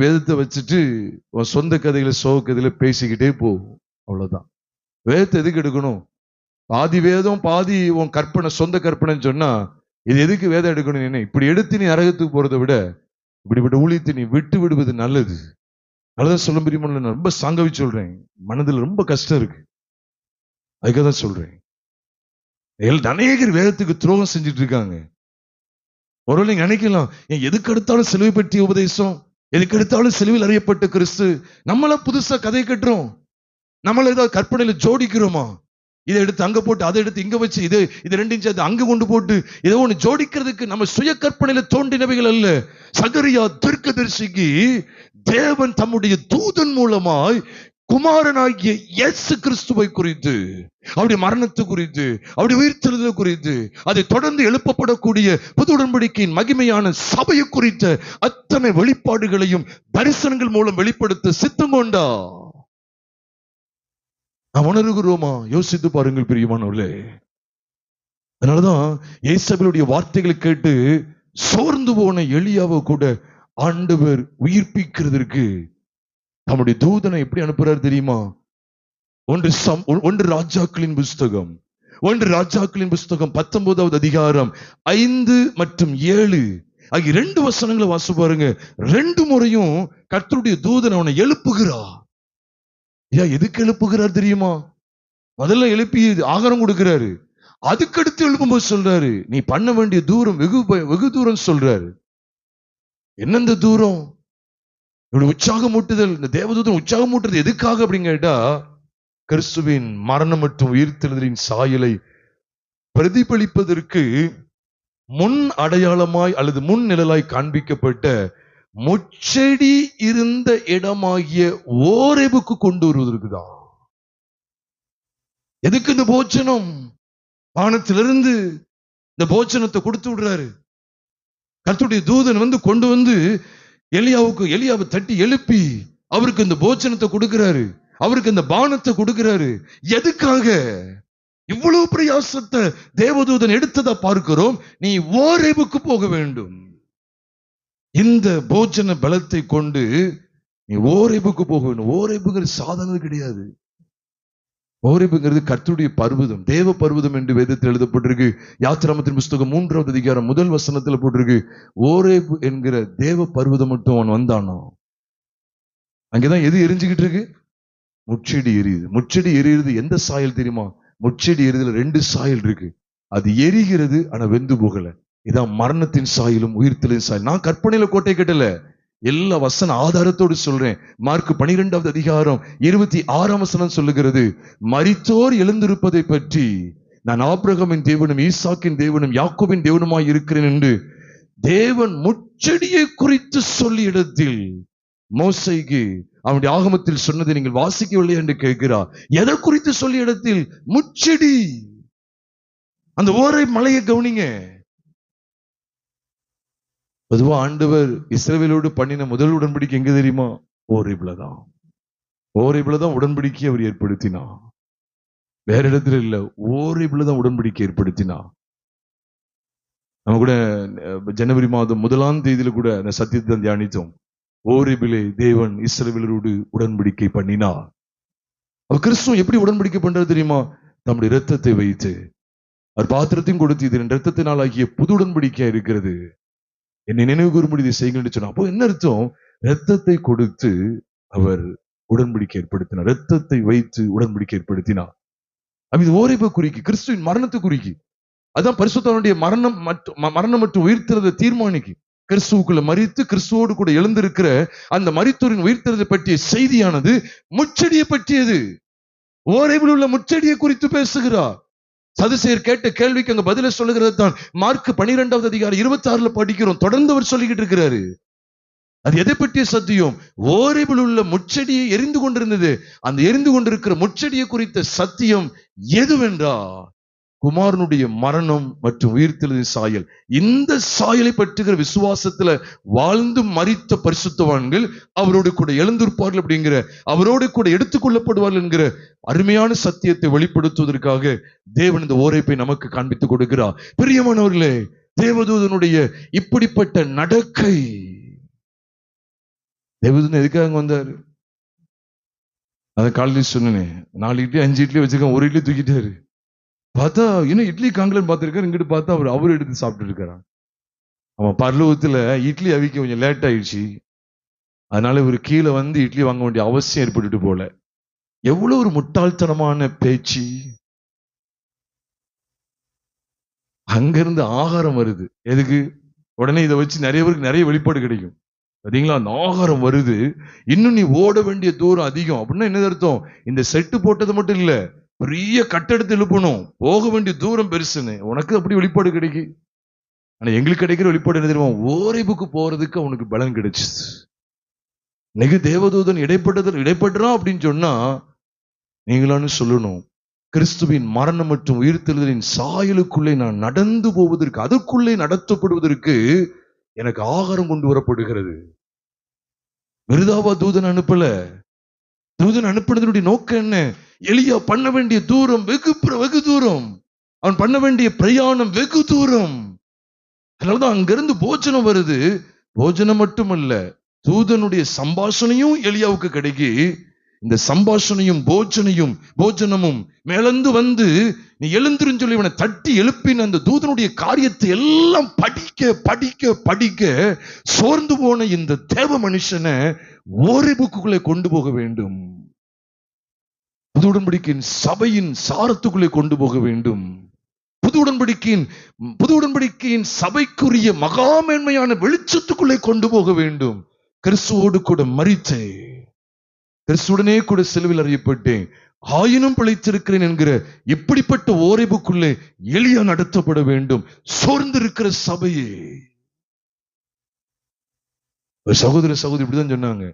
வேதத்தை வச்சுட்டு சொந்த கதைகளை சோக கதையில பேசிக்கிட்டே போ, அவ்வளவுதான். வேதத்தை எதுக்கு எடுக்கணும்? பாதி வேதம் பாதி உன் கற்பனை, சொந்த கற்பனைன்னு சொன்னா இது எதுக்கு வேதம் எடுக்கணும்? என்ன இப்படி எடுத்து நீ நரகத்துக்கு போறதை விட இப்படிப்பட்ட ஊழியத்தை நீ விட்டு விடுவது நல்லது. நல்லதான் சொல்ல முடியுமா? நான் ரொம்ப சாங்கவி சொல்றேன், மனதில் ரொம்ப கஷ்டம் இருக்கு, அதுக்காக தான் சொல்றேன். அநேகர் வேதத்துக்கு துரோகம் செஞ்சுட்டு இருக்காங்க. ஒருவேளை நீங்க நினைக்கலாம், எதுக்கு எடுத்தாலும் சிலுவை பற்றிய உபதேசம், எதுக்கு எடுத்தாலும் சிலுவையில் அறியப்பட்ட கிறிஸ்து, நம்மள புதுசா கதை கட்டுறோம், நம்மள ஏதாவது கற்பனையில ஜோடிக்கிறோமா? இதை எடுத்து அங்க போட்டு அதை எடுத்து இங்க வச்சு இது ரெண்டு இன்ச்சு அங்க கொண்டு போட்டு ஏதோ ஒண்ணு ஜோடிக்கிறதுக்கு நம்ம சுய கற்பனையில தோன்றினவைகள் அல்ல. சகரியா தீர்க்கதரிசிக்கு தேவன் தம்முடைய தூதன் மூலமாய் குமாரனாகிய இயேசு கிறிஸ்துவை குறித்து, அவருடைய மரணத்து குறித்து, அவருடைய உயிர்த்தெழுதல் குறித்து, அதை தொடர்ந்து எழுப்பப்படக்கூடிய புது உடன்படிக்கையின் மகிமையான சபையை குறித்த அத்தனை வெளிப்பாடுகளையும் தரிசனங்கள் மூலம் வெளிப்படுத்த சித்தம் கொண்டா. நாம் உணர்கிறோமா? யோசித்து பாருங்கள் பிரியமானவர்களே. அதனாலதான் இயேசுவினுடைய வார்த்தைகளை கேட்டு சோர்ந்து போன எலியாவை கூட ஆண்டவர் உயிர்ப்பிக்கிறதற்கு நம்முடைய தூதனை எப்படி அனுப்புறாரு தெரியுமா? ஒன்று ராஜாக்களின் புஸ்தகம் 19வது அதிகாரம் 5 மற்றும் 7 ஆகிய 2 வசனங்களை வாசிச்சு பாருங்க. 2 முறையும் கர்த்தருடைய தூதன் அவனை எழுப்புகிறார். எதுக்கு எழுப்புகிறார் தெரியுமா? முதல்ல எழுப்பி ஆகாரம் கொடுக்கிறாரு. அதுக்கடுத்து எழுப்பும்போது சொல்றாரு, நீ பண்ண வேண்டிய தூரம் வெகு தூரம் சொல்றாரு. என்னெந்த தூரம்? இவனுடைய உற்சாகமூட்டுதல், இந்த தேவதூதன் உற்சாகமூட்டுறது எதுக்காக அப்படின்னு கேட்டா, கிறிஸ்துவின் மரணம் மற்றும் உயிர்த்தெழுதலின் சாயலை பிரதிபலிப்பதற்கு முன் அடையாளமாய் அல்லது முன் நிழலாய் காண்பிக்கப்பட்ட முச்செடி இருந்த இடமாகிய ஓரேபுக்கு கொண்டு வருவதற்குதான். எதுக்கு இந்த போஜனம்? வானத்திலிருந்து இந்த போஜனத்தை கொடுத்து விடுறாரு. கர்த்தருடைய தூதன் கொண்டு வந்து எலியாவை தட்டி எழுப்பி அவருக்கு இந்த போஜனத்தை கொடுக்கிறாரு, அவருக்கு இந்த பானத்தை கொடுக்கிறாரு. எதுக்காக? இவ்வளவு பிரயாசத்தை தேவதூதன் எடுத்ததை பார்க்கிறோம். நீ ஓரேபுக்கு போக வேண்டும். இந்த போஜன பலத்தை கொண்டு நீ ஓரேபுக்கு போக வேண்டும். ஓரேபுங்கிறது சாதாரணது கிடையாது. ஓரேபுங்கிறது கர்த்தருடைய பர்வதம், தேவ பர்வதம் என்று வேதத்தில் எழுதப்பட்டிருக்கு. யாத்திராமத்தின் புஸ்தகம் 3வது அதிகாரம் 1 வசனத்துல போட்டிருக்கு, ஓரேபு என்கிற தேவ பர்வதம் மட்டும் அவன் வந்தானோ. அங்கேதான் எது எரிஞ்சுக்கிட்டு இருக்கு? முச்செடி எரியுது. முச்செடி எரியுது எந்த சாயல் தெரியுமா? முச்செடி எரியுதுல 2 சாயல் இருக்கு. அது எரிகிறது, ஆனா வெந்து போகல. இதான் மரணத்தின் சாயலும் உயிர்த்தெழுதலின் சாயல். நான் கற்பனையில கோட்டை கட்டல, எல்லா வசன ஆதாரத்தோடு சொல்றேன். மார்க் 12வது அதிகாரம் 26ஆம் வசனம் சொல்லுகிறது, மரித்தோர் எழுந்திருப்பதை பற்றி நான் ஆபிரகாமின் தேவனும் ஈசாக்கின் தேவனும் யாக்கோபின் தேவனுமாய் இருக்கிறேன் என்று தேவன் முச்செடியை குறித்து சொல்லிய இடத்தில் மோசேக்கு அவனுடைய ஆகமத்தில் சொன்னதை நீங்கள் வாசிக்கவில்லை என்று கேட்கிறார். எதை குறித்து சொல்லிய இடத்தில்? முச்செடி. அந்த ஓரை மலையை கவனிங்க. பொதுவா ஆண்டவர் இஸ்ரவேலோடு பண்ணின முதல் உடன்படிக்கை எங்க தெரியுமா? ஓரேபுலதான். ஓரேபுலதான் உடன்படிக்கை அவர் ஏற்படுத்தினா, வேற இடத்துல இல்ல. ஓரேபுலதான் உடன்படிக்கை ஏற்படுத்தினா. நம்ம கூட ஜனவரி மாதம் 1ஆம் தேதியில கூட அந்த சத்தியத்தை தியானித்தோம். ஓரேபிலே தேவன் இஸ்ரவேலரோடு உடன்படிக்கை பண்ணினார். அவர் கிறிஸ்துவ எப்படி உடன்படிக்கை பண்றது தெரியுமா? நம்முடைய இரத்தத்தை வைத்து அவர் பாத்திரத்தையும் கொடுத்து, இது என் இரத்தத்தினால் ஆகிய புது உடன்படிக்கையா இருக்கிறது, என்னை நினைவு கூறும்படி இதை செய்யுங்கன்னு சொன்னா. அப்போ என்ன அர்த்தம்? இரத்தத்தை கொடுத்து அவர் உடன்படிக்கை ஏற்படுத்தினார். இரத்தத்தை வைத்து உடன்படிக்கை ஏற்படுத்தினார். இது ஓரேபு குறிக்கு, கிறிஸ்துவின் மரணத்தை குறிக்கு. அதான் பரிசுத்தனுடைய மரணம் மற்றும் உயிர்த்தெழுதலை தீர்மானிக்கு. கிறிஸ்துவுக்குள்ள மரித்து கிறிஸ்துவோடு கூட எழுந்திருக்கிற அந்த மரித்தோரின் உயிர்த்தெழுதலை பற்றிய செய்தியானது முச்செடியை பற்றியது. ஓரேபில் உள்ள முச்செடியை குறித்து பேசுகிறார். சதுசேயர் கேட்ட கேள்விக்கு அங்க பதில சொல்லுகிறது தான் மார்க் 12வது அதிகாரம் 26ல படிக்கிறோம். தொடர்ந்து அவர் சொல்லிக்கிட்டு இருக்கிறாரு. அது எதை பற்றிய சத்தியம்? ஓரேபில் உள்ள முச்செடியை எரிந்து கொண்டிருந்தது. அந்த எரிந்து கொண்டிருக்கிற முச்செடியை குறித்த சத்தியம் எதுவென்றா, குமாரனுடைய மரணம் மற்றும் உயிர்த்தெழுதலின் சாயல். இந்த சாயலை பற்றுகிற விசுவாசத்துல வாழ்ந்து மரித்த பரிசுத்தவான்கள் அவரோடு கூட எழுந்திருப்பார்கள் அப்படிங்கிற, அவரோடு கூட எடுத்துக்கொள்ளப்படுவார்கள் என்கிற அருமையான சத்தியத்தை வெளிப்படுத்துவதற்காக தேவன் இந்த ஓரேபை நமக்கு காண்பித்துக் கொடுக்கிறார். பிரியமானவர்களே, தேவதூதனுடைய இப்படிப்பட்ட நடக்கை, தேவதூதன் எதுக்காக வந்தாரு? அதை காலையில் சொன்னேன். 4 இட்லி 5 இட்லி வச்சிருக்கேன், 1 இட்லி தூக்கிட்டாரு. பார்த்தா இன்னும் இட்லி காங்கிலன்னு பார்த்திருக்காரு. இங்கிட்டு பார்த்தா அவர் எடுத்து சாப்பிட்டு இருக்கிறான். அவன் பரலோகத்துல இட்லி அவிக்க கொஞ்சம் லேட் ஆயிடுச்சு, அதனால இவர் கீழே வந்து இட்லி வாங்க வேண்டிய அவசியம் ஏற்பட்டுட்டு போல. எவ்வளவு ஒரு முட்டாள்தனமான பேச்சு! அங்கிருந்து ஆகாரம் வருது. எதுக்கு? உடனே இதை வச்சு நிறைய பேருக்கு நிறைய வெளிப்பாடு கிடைக்கும். பாத்தீங்களா, அந்த ஆகாரம் வருது, இன்னும் நீ ஓட வேண்டிய தூரம் அதிகம் அப்படின்னா என்ன அர்த்தம்? இந்த செட்டு போட்டது மட்டும் இல்ல, பெரிய கட்டெடுத்து எழுப்பணும், போக வேண்டிய தூரம் பெருசுன்னு. உனக்கு அப்படி வெளிப்பாடு கிடைக்கும். ஆனா எங்களுக்கு கிடைக்கிற வெளிப்பாடு என்ன தெரியுமா? ஓரேபுக்கு போறதுக்கு அவனுக்கு பலன் கிடைச்சது. இன்னைக்கு தேவதூதன் இடைப்பட்டுறான் அப்படின்னு சொன்னா நீங்களான்னு சொல்லணும், கிறிஸ்துவின் மரணம் மற்றும் உயிர்த்தெழுதலின் சாயலுக்குள்ளே நான் நடந்து போவதற்கு, அதற்குள்ளே நடத்தப்படுவதற்கு எனக்கு ஆகாரம் கொண்டு வரப்படுகிறது. விருதாவா தூதன் அனுப்பல. தூதன் அனுப்பினதனுடைய நோக்கம் என்ன? எலியா பண்ண வேண்டிய தூரம் வெகு தூரம், அவன் பண்ண வேண்டிய பிரயாணம் வெகு தூரம். அதனாலதான் அங்கிருந்து போஜனம் வருது. போஜனம் மட்டுமல்ல, தூதனுடைய சம்பாஷணையும் எலியாவுக்கு கிடைக்கி. இந்த சம்பாஷணையும் போஜனமும் மேலந்து வந்து நீ எழுந்துருன்னு சொல்லி இவனை தட்டி எழுப்பின அந்த தூதனுடைய காரியத்தை எல்லாம் படிக்க சோர்ந்து போன இந்த தேவ மனுஷனை ஓரேபுக்குள்ளே கொண்டு போக வேண்டும். புது உடன்படிக்கையின் சபையின் சாரத்துக்குள்ளே கொண்டு போக வேண்டும். புது உடன்படிக்கையின் சபைக்குரிய மகா மேன்மையான வெளிச்சத்துக்குள்ளே கொண்டு போக வேண்டும். கிறிஸ்துவோடு கூட மரித்தேன், கிறிஸ்துடனே கூட சிலுவையில் அறியப்பட்டேன், ஆயினும் பிழைத்திருக்கிறேன் என்கிற இப்படிப்பட்ட ஓரேபுக்குள்ளே எலியா நடத்தப்பட வேண்டும். சோர்ந்திருக்கிற சபையே. ஒரு சகோதரி இப்படிதான் சொன்னாங்க,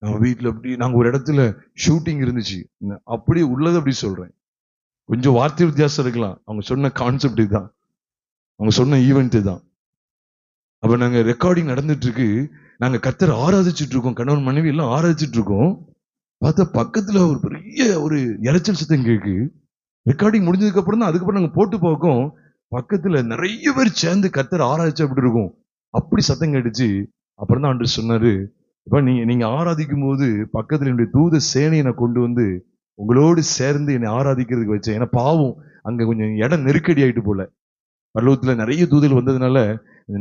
நம்ம வீட்டுல அப்படி நாங்க ஒரு இடத்துல ஷூட்டிங் இருந்துச்சு, அப்படி உள்ளது அப்படி சொல்றேன், கொஞ்சம் வார்த்தை வித்தியாசம் இருக்கலாம், அவங்க சொன்ன கான்செப்ட் இதுதான், அவங்க சொன்ன ஈவெண்ட் தான். அப்ப நாங்க ரெக்கார்டிங் நடந்துட்டு இருக்கு, நாங்க கர்த்தரை ஆராதிச்சுட்டு இருக்கோம், கணவன் மனைவி எல்லாம் ஆராதிச்சுட்டு இருக்கோம். பார்த்தா பக்கத்துல ஒரு பெரிய ஒரு இரைச்சல் சத்தம் கேக்கு. ரெக்கார்டிங் முடிஞ்சதுக்கு அப்புறம் தான், அதுக்கப்புறம் நாங்க போட்டு பார்க்கோம், பக்கத்துல நிறைய பேர் சேர்ந்து கர்த்தரை ஆராதிச்சு அப்படி இருக்கும். அப்படி சத்தம் கேட்டுச்சு. அப்புறம் தான் ஆண்டவர் சொன்னாரு, இப்ப நீங்க ஆராதிக்கும் போது பக்கத்துல என்னுடைய தூத சேனையை நான் கொண்டு வந்து உங்களோடு சேர்ந்து என்னை ஆராதிக்கிறதுக்கு வச்சேன். ஏன்னா பாவம் அங்க கொஞ்சம் இடம் நெருக்கடி ஆயிட்டு போல, பரலோகத்துல நிறைய தூதல் வந்ததுனால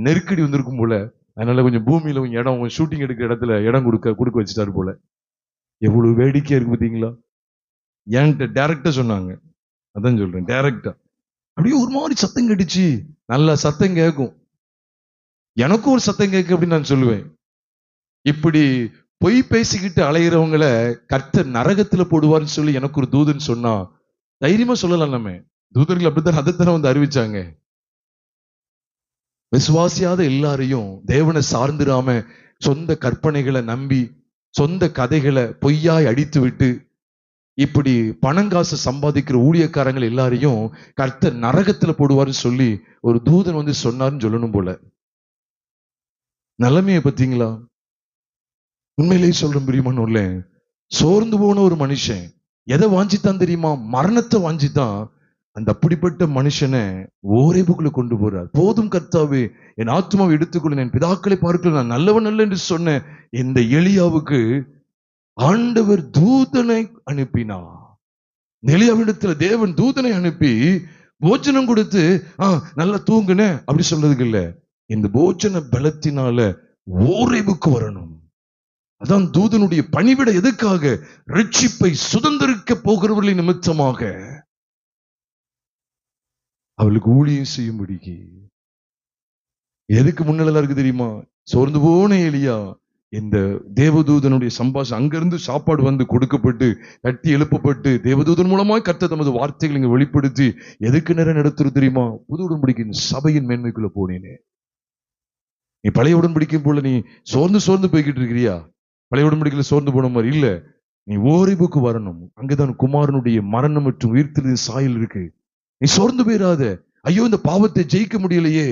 நெருக்கடி வந்திருக்கும் போல, அதனால கொஞ்சம் பூமியில கொஞ்சம் இடம், ஷூட்டிங் எடுக்கிற இடத்துல இடம் கொடுக்க வச்சுட்டாரு போல. எவ்வளவு வேடிக்கையா இருக்கு பாத்தீங்களா? என்கிட்ட டைரக்டா சொன்னாங்க, அதான் சொல்றேன், டைரக்டா அப்படியே ஒரு மாதிரி சத்தம் கேட்டுச்சு. நல்ல சத்தம் கேட்கும், எனக்கும் ஒரு சத்தம் கேட்கு அப்படின்னு நான் சொல்லுவேன். இப்படி பொய் பேசிக்கிட்டு அலைகிறவங்களை கர்த்தர் நரகத்துல போடுவார்னு சொல்லி எனக்கு ஒரு தூதன் சொன்னா தைரியமா சொல்லலாம். நம்ம தூதர்கள் அப்படித்தான் அதைத்தானே வந்து அறிவிச்சாங்க. விசுவாசியாத எல்லாரையும் தேவனை சார்ந்திராம சொந்த கற்பனைகளை நம்பி சொந்த கதைகளை பொய்யாய் அடித்து விட்டு இப்படி பணங்காசு சம்பாதிக்கிற ஊழியக்காரங்கள் எல்லாரையும் கர்த்தர் நரகத்துல போடுவார்னு சொல்லி ஒரு தூதன் வந்து சொன்னார்னு சொல்லணும் போல. நிலைமையை பார்த்தீங்களா? உண்மையிலேயே சொல்றேன் பிரியமானவர்களே, சோர்ந்து போன ஒரு மனுஷன் எதை வாஞ்சித்தான் தெரியுமா? மரணத்தை வாஞ்சித்தான். அந்த அப்படிப்பட்ட மனுஷனை ஓரேபுக்குள்ள கொண்டு போறார். போதும் கர்த்தாவே, என் ஆத்மாவை எடுத்துக்கொள்ள, என் பிதாக்களை பார்க்கல, நான் நல்லவன் அல்ல என்று சொன்ன இந்த எலியாவுக்கு ஆண்டவர் தூதனை அனுப்பினார். எலியாவிடத்துல தேவன் தூதனை அனுப்பி போஜனம் கொடுத்து நல்லா தூங்குன அப்படி சொல்றதுக்கு இல்ல, இந்த போஜன பலத்தினால ஓரேபுக்கு வரணும். அதான் தூதனுடைய பணிவிட. எதுக்காக? ரட்சிப்பை சுதந்திரிக்க போகிறவர்களின் நிமித்தமாக, அவளுக்கு ஊழியம் செய்யும்படிக்கு. எதுக்கு முன்னெல்லாம் இருக்கு தெரியுமா? சோர்ந்து போன எலியா இந்த தேவதூதனுடைய சம்பாஷம், அங்கிருந்து சாப்பாடு வந்து கொடுக்கப்பட்டு தட்டி எழுப்பப்பட்டு தேவதூதன் மூலமாய் கர்த்தர் தமது வார்த்தைகள் இங்க வெளிப்படுத்தி எதுக்கு நேரம் நடத்துறது தெரியுமா? புது உடன்படிக்கையின் சபையின் மேன்மைக்குள்ள போனேனே. நீ பழைய உடன்படிக்கை போல நீ சோர்ந்து போய்கிட்டு இருக்கிறியா? பழைய உடன்படிக்கையில சோர்ந்து போன மாதிரி இல்ல, நீ ஓரேபுக்கு வரணும். அங்கதான் குமாரனுடைய மரணம் மற்றும் உயிர்த்தெழுதலின் சாயல் இருக்கு. நீ சோர்ந்து போயிடாத. ஐயோ இந்த பாவத்தை ஜெயிக்க முடியலையே,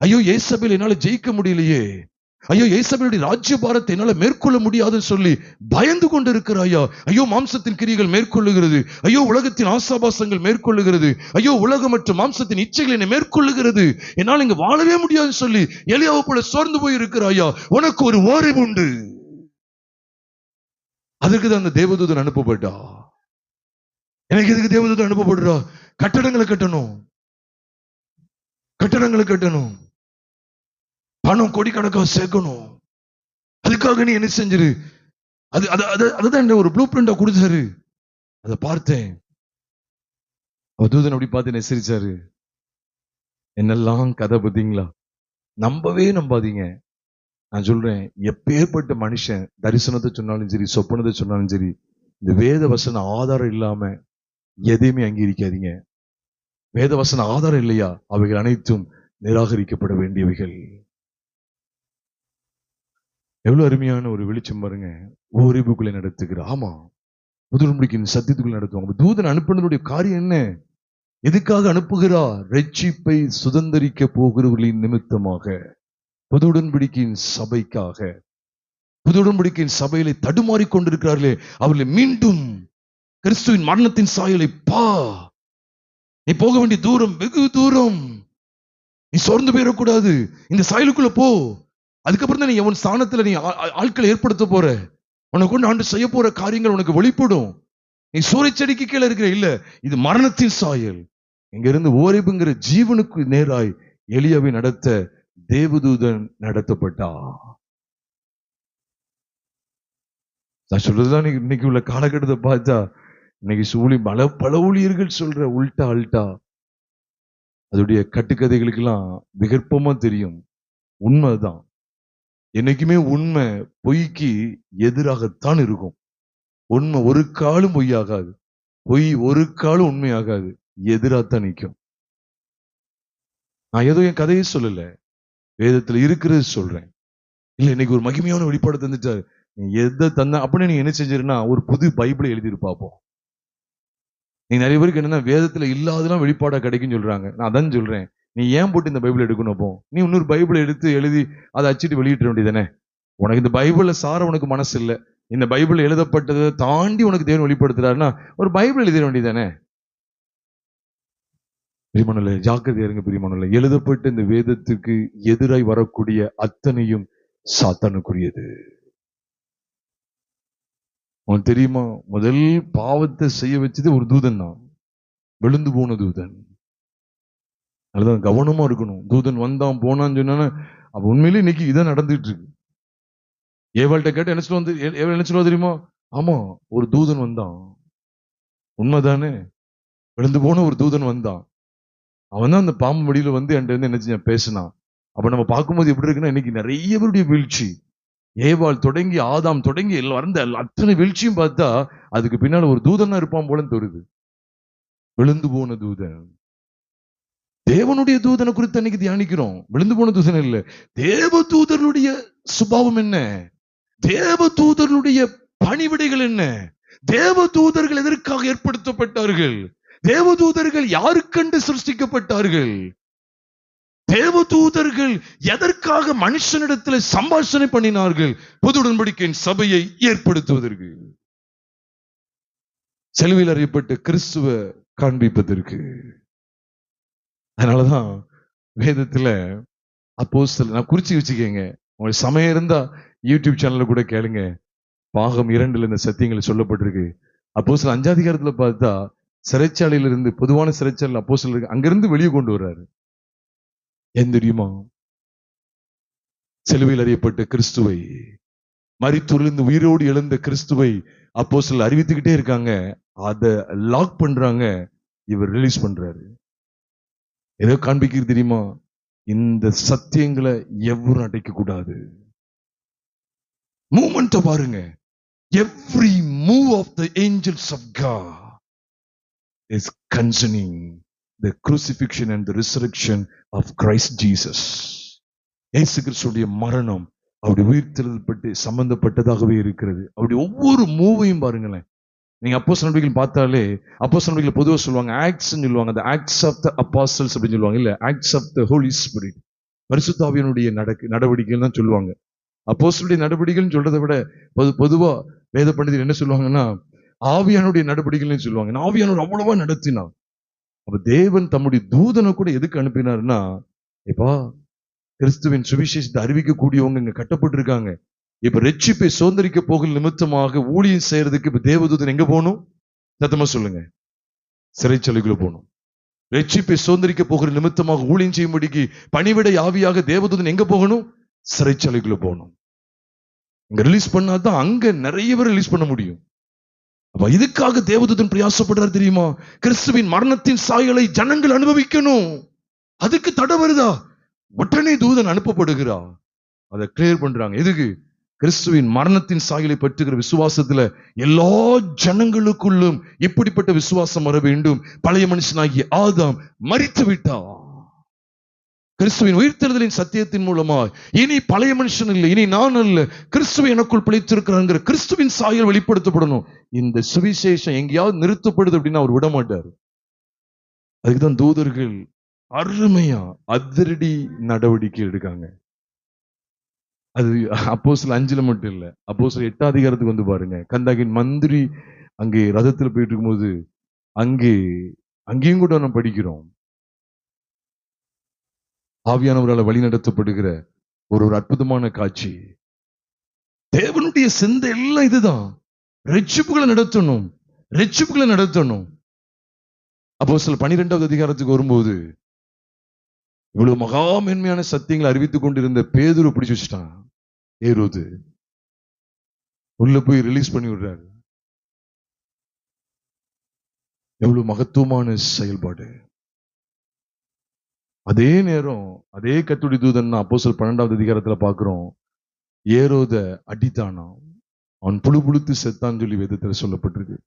ஐயோ ஏசபேல் என்னால ஜெயிக்க முடியலையே, ஐயோ ஏசபேலுடைய ராஜ்ய பாரத்தை என்னால மேற்கொள்ள முடியாதுன்னு சொல்லி பயந்து கொண்டு இருக்கிறாயா? ஐயோ மாம்சத்தின் கிரியைகள் மேற்கொள்ளுகிறது, ஐயோ உலகத்தின் ஆசாபாசங்கள் மேற்கொள்ளுகிறது, ஐயோ உலகம் மற்றும் மாம்சத்தின் இச்சைகள் என்னை மேற்கொள்ளுகிறது, என்னால் இங்க வாழவே முடியாதுன்னு சொல்லி எலியாவை போல சோர்ந்து போய் இருக்கிறாயா? உனக்கு ஒரு ஓரேபு உண்டு. அதுக்குதான் அந்த தேவதூதன் அனுப்பப்பட்டா. எனக்கு எதுக்கு தேவதூதன் அனுப்பப்படுறா? கட்டடங்களை கட்டணும், பணம் கோடிக்கணக்கா சேர்க்கணும். அதுக்காக நீ என்ன செஞ்சிரு? அதுதான் ஒரு ப்ளூ பிரிண்டா கொடுத்தாரு. அதை பார்த்தேன். தூதன் அப்படி பார்த்து என்ன சிரிச்சாரு. என்னெல்லாம் கதை பார்த்தீங்களா? நம்பவே நம்பாதீங்க. நான் சொல்றேன், எப்பேற்பட்ட மனுஷன் தரிசனத்தை சொன்னாலும் சரி, சொப்பனத்தை சொன்னாலும் சரி, இந்த வேத வசன ஆதாரம் இல்லாம எதையுமே அங்கீகரிக்காதீங்க. வேத வசன ஆதாரம் இல்லையா, அவைகள் அனைத்தும் நிராகரிக்கப்பட வேண்டியவைகள். எவ்வளவு அருமையான ஒரு வெளிச்சம் பாருங்க. ஓரிபுக்குள்ளே நடத்துகிற, ஆமா, புதுமுடிக்கின் சத்தியத்துக்குள்ள நடத்துவாங்க. தூதன் அனுப்பினதுடைய காரியம் என்ன? எதுக்காக அனுப்புகிறார்? ரட்சிப்பை சுதந்திரிக்க போகிறவர்களின் நிமித்தமாக, புது உடன்படிக்கையின் சபைக்காக. புது உடன்படிக்கையின் சபையிலே தடுமாறி கொண்டிருக்கிறார்களே, அவர்களை மீண்டும் கிறிஸ்துவின் மரணத்தின் சாயலை பா. நீ போக வேண்டிய தூரம் வெகு தூரம். நீ சோர்ந்து போயிடக்கூடாது. இந்த சாயலுக்குள்ள போ. அதுக்கப்புறம் தான் நீ உன் ஸ்தானத்துல நீ ஆட்களை ஏற்படுத்த போற. உனக்கு கொண்டு ஆண்டு செய்ய போற காரியங்கள் உனக்கு வெளிப்படும். நீ சூறைச்செடிக்கு கீழே இருக்கிற இல்ல, இது மரணத்தின் சாயல். இங்க இருந்து ஓரேபுங்கிற ஜீவனுக்கு நேராய் எலியாவை நடத்த தேவதூதன் நடத்தப்பட்டா. நான் சொல்றதுதான் இன்னைக்கு உள்ள காலகட்டத்தை பார்த்தா, இன்னைக்கு பல ஊழியர்கள் சொல்ற உல்டா அல்டா, அதோடைய கட்டுக்கதைகளுக்கெல்லாம் விகற்பமா தெரியும். உண்மைதான். என்னைக்குமே உண்மை பொய்க்கு எதிராகத்தான் இருக்கும். உண்மை ஒரு காலும் பொய்யாகாது, பொய் ஒரு காலும் உண்மையாகாது, எதிராகத்தான் நிற்கும். நான் ஏதோ என் கதையை சொல்லல, வேதத்துல இருக்கிறது சொல்றேன். இல்ல இன்னைக்கு ஒரு மகிமையான வெளிப்பாடு தந்துட்டாரு, நீ எதை தந்த அப்படின்னு நீ என்ன செஞ்சிருன்னா ஒரு புது பைபிளை எழுதிட்டு பார்ப்போம். நீ நிறைய பேருக்கு என்னன்னா வேதத்துல இல்லாதெல்லாம் வெளிப்பாடா கிடைக்குன்னு சொல்றாங்க. நான் அதான் சொல்றேன், நீ ஏன் போட்டு இந்த பைபிள் எடுக்கணும்? அப்போ நீ இன்னொரு பைபிளை எடுத்து எழுதி அதை அச்சிட்டு வெளியிட்ட வேண்டியதானே. உனக்கு இந்த பைபிள்ல சார உனக்கு மனசு இல்லை, இந்த பைபிள் எழுதப்பட்டதை தாண்டி உனக்கு தேவன் வெளிப்படுத்துறாருன்னா ஒரு பைபிள் எழுதிட வேண்டியதானே. பிரியமானவர்களே, ஜாக்கிரதையா இருங்க. பிரியமானவர்களே, எழுதப்பட்ட இந்த வேதத்துக்கு எதிராய் வரக்கூடிய அத்தனையும் சாத்தானுக்குரியது. உனக்கு தெரியுமா, முதல் பாவத்தை செய்ய வச்சது ஒரு தூதன் தான், விழுந்து போன தூதன். அதுதான் கவனமா இருக்கணும். தூதன் வந்தான் போனான்னு சொன்னா அப்ப உண்மையிலே இன்னைக்கு இதான் நடந்துட்டு இருக்கு. ஏவாள்கிட்ட கேட்டு என்ன சொல்லுவா தெரியுமா? ஆமா, ஒரு தூதன் வந்தான். உண்மைதானே, விழுந்து போன ஒரு தூதன் வந்தான். அவன் தான் அந்த பாம்பு மடியில வந்து என்கிட்ட வந்து என்ன செஞ்ச பேசினான். அப்ப நம்ம பார்க்கும்போது எப்படி இருக்குன்னா, இன்னைக்கு நிறைய பேருடைய வீழ்ச்சி, ஏவாள் தொடங்கி ஆதாம் தொடங்கி எல்லாம் அத்தனை வீழ்ச்சியும் பார்த்தா அதுக்கு பின்னால ஒரு தூதன் தான் இருப்பான் போல தோணுது. விழுந்து போன தூதன். தேவனுடைய தூதனை குறித்து அன்னைக்கு தியானிக்கிறோம். விழுந்து போன தூதன் இல்ல, தேவ தூதனுடைய சுபாவம் என்ன, தேவ தூதனுடைய பணிவிடைகள் என்ன, தேவ தூதர்கள் எதற்காக ஏற்படுத்தப்பட்டார்கள், தேவதூதர்கள் யாருக்கென்று சிருஷ்டிக்கப்பட்டார்கள், தேவதூதர்கள் எதற்காக மனுஷனிடத்தில் சம்பாஷணை பண்ணினார்கள்? புது உடன்படிக்கையின் சபையை ஏற்படுத்துவதற்கு, சிலுவையில் அறியப்பட்ட கிறிஸ்துவ காண்பிப்பதற்கு. அதனாலதான் வேதத்துல அப்போஸ்தலர், நான் குறிச்சு வச்சுக்கங்க, உங்களுக்கு சமயம் இருந்தா யூடியூப் சேனல்ல கூட கேளுங்க, பாகம் 2 இந்த சத்தியங்கள் சொல்லப்பட்டிருக்கு. அப்போஸ்தலர் 5 அதிகாரத்துல பார்த்தா சிறைச்சாலையில இருந்து, பொதுவான சிறைச்சாலை அப்போஸ்தலர் அங்கிருந்து வெளியே கொண்டு வர்றாரு. ஏன் தெரியுமா? சிலுவையில் அறியப்பட்ட கிறிஸ்துவை, மரித்தோரிலிருந்து உயிரோடு எழுந்த கிறிஸ்துவை அப்போஸ்தலர் அறிவித்துக்கிட்டே இருக்காங்க. அதை லாக் பண்றாங்க, இவர் ரிலீஸ் பண்றாரு. ஏதோ காண்பிக்கிறது தெரியுமா? இந்த சத்தியங்களை எவரும் அடைக்க கூடாது. மூமெண்ட் பாருங்க. Every move of the angels of God is concerning the crucifixion and the resurrection of Christ Jesus. இயேசு கிறிஸ்துவுடைய மரணம் அவருடைய உயிர்த்தெழுதல் சம்பந்தப்பட்டதாகவே இருக்கிறது. அவருடைய ஒவ்வொரு மூவையும் பாருங்களேன். நீங்க அப்போஸ்தலர் நடவடிக்கைகள் பார்த்தாலே, அப்போஸ்தலர் நடவடிக்கைகள் பொதுவாக சொல்லுவாங்க ஆக்ட்ஸ் சொல்லுவாங்க, the acts of the apostles அப்படின்னு சொல்லுவாங்க. இல்ல, acts of the Holy Spirit, பரிசுத்த ஆவியானுடைய நடவடிக்கைகள் தான் சொல்லுவாங்க. அப்போஸ்தலருடைய நடவடிக்கைகள் சொல்றதை விட பொதுவா வேத பண்டிதர் என்ன சொல்லுவாங்கன்னா ஆவியானுடைய நடவடிக்கைகள் சொல்லுவாங்க. ஆவியானவர் அவ்வளவா நடத்தினார். அப்ப தேவன் தம்முடைய தூதனை கூட எதுக்கு அனுப்பினார்னா, எப்பா கிறிஸ்துவின் சுவிசேஷத்தை அறிவிக்கக்கூடியவங்க இங்க கட்டப்பட்டு இருக்காங்க. இப்ப ரட்சிப்பை சுதந்திரிக்க போகிற நிமித்தமாக ஊழியம் செய்யறதுக்கு இப்ப தேவதூதன் எங்க போகணும்? சத்தமா சொல்லுங்க, சிறைச்சாலைக்குள்ள போகணும். ரட்சிப்பை சுதந்திரிக்க போகிற நிமித்தமாக ஊழியம் செய்யும்படிக்கு பணிவிடை ஆவியாக தேவதூதன் எங்க போகணும்? சிறைச்சாலைக்குள்ள போகணும். இங்க ரிலீஸ் பண்ணாதான் அங்க நிறைய பேர் ரிலீஸ் பண்ண முடியும். அப்ப இதுக்காக தேவதூதன் பிரயாசப்படுறார் தெரியுமா? கிறிஸ்துவின் மரணத்தின் சாயலை ஜனங்கள் அனுபவிக்கணும். அதுக்கு தடை வருதா? உடனே தூதன் அனுப்பப்படுகிறான். அதை கிளியர் பண்றாங்க. எதுக்கு? கிறிஸ்துவின் மரணத்தின் சாயலை பற்றுகிற விசுவாசத்துல எல்லா ஜனங்களுக்குள்ளும் இப்படிப்பட்ட விசுவாசம் வர வேண்டும். பழைய மனுஷனாகிய ஆதாம் மரித்து விட்டான். கிறிஸ்துவின் உயிர்த்தெழுதலின் சத்தியத்தின் மூலமா இனி பழைய மனுஷன் இல்லை, இனி நான் அல்ல, கிறிஸ்துவ எனக்குள் பிழைத்திருக்கிறாங்கிற கிறிஸ்துவின் சாயல் வெளிப்படுத்தப்படணும். இந்த சுவிசேஷம் எங்கேயாவது நிறுத்தப்படுது அப்படின்னா அவர் விட மாட்டார். அதுக்குதான் தூதர்கள் அருமையா அதிரடி நடவடிக்கை எடுக்காங்க. அது அப்போஸ்தலர் 5 மட்டும் இல்ல, அப்போஸ்தலர் 8 அதிகாரத்துக்கு வந்து பாருங்க. கந்தாகின் மந்திரி அங்கே ரதத்துல போயிட்டு இருக்கும்போது அங்கேயும் கூட நம்ம படிக்கிறோம். ஆவியானவரால் வழி நடத்தப்படுகிற ஒரு அற்புதமான காட்சி. தேவனுடைய சிந்தை எல்லாம் இதுதான். ரட்சிப்புகளை நடத்தணும். அப்போஸ்தலர் 12வது அதிகாரத்துக்கு வரும்போது இவ்வளவு மகா மேன்மையான சத்தியங்களை அறிவித்துக் கொண்டிருந்த பேதுரு பிடிச்சு வச்சுட்டான் ஏரோது. உள்ள போய் ரிலீஸ் பண்ணி விடுறாரு. எவ்வளவு மகத்துவமான செயல்பாடு. அதே நேரம் அதே கர்த்தருடைய தூதன் அப்போஸ்தலர் 12வது அதிகாரத்துல பாக்குறோம். ஏரோத அடித்தானா, அவன் புழு புழுத்து செத்தான்னு சொல்லி வேதத்துல சொல்லப்பட்டிருக்கு.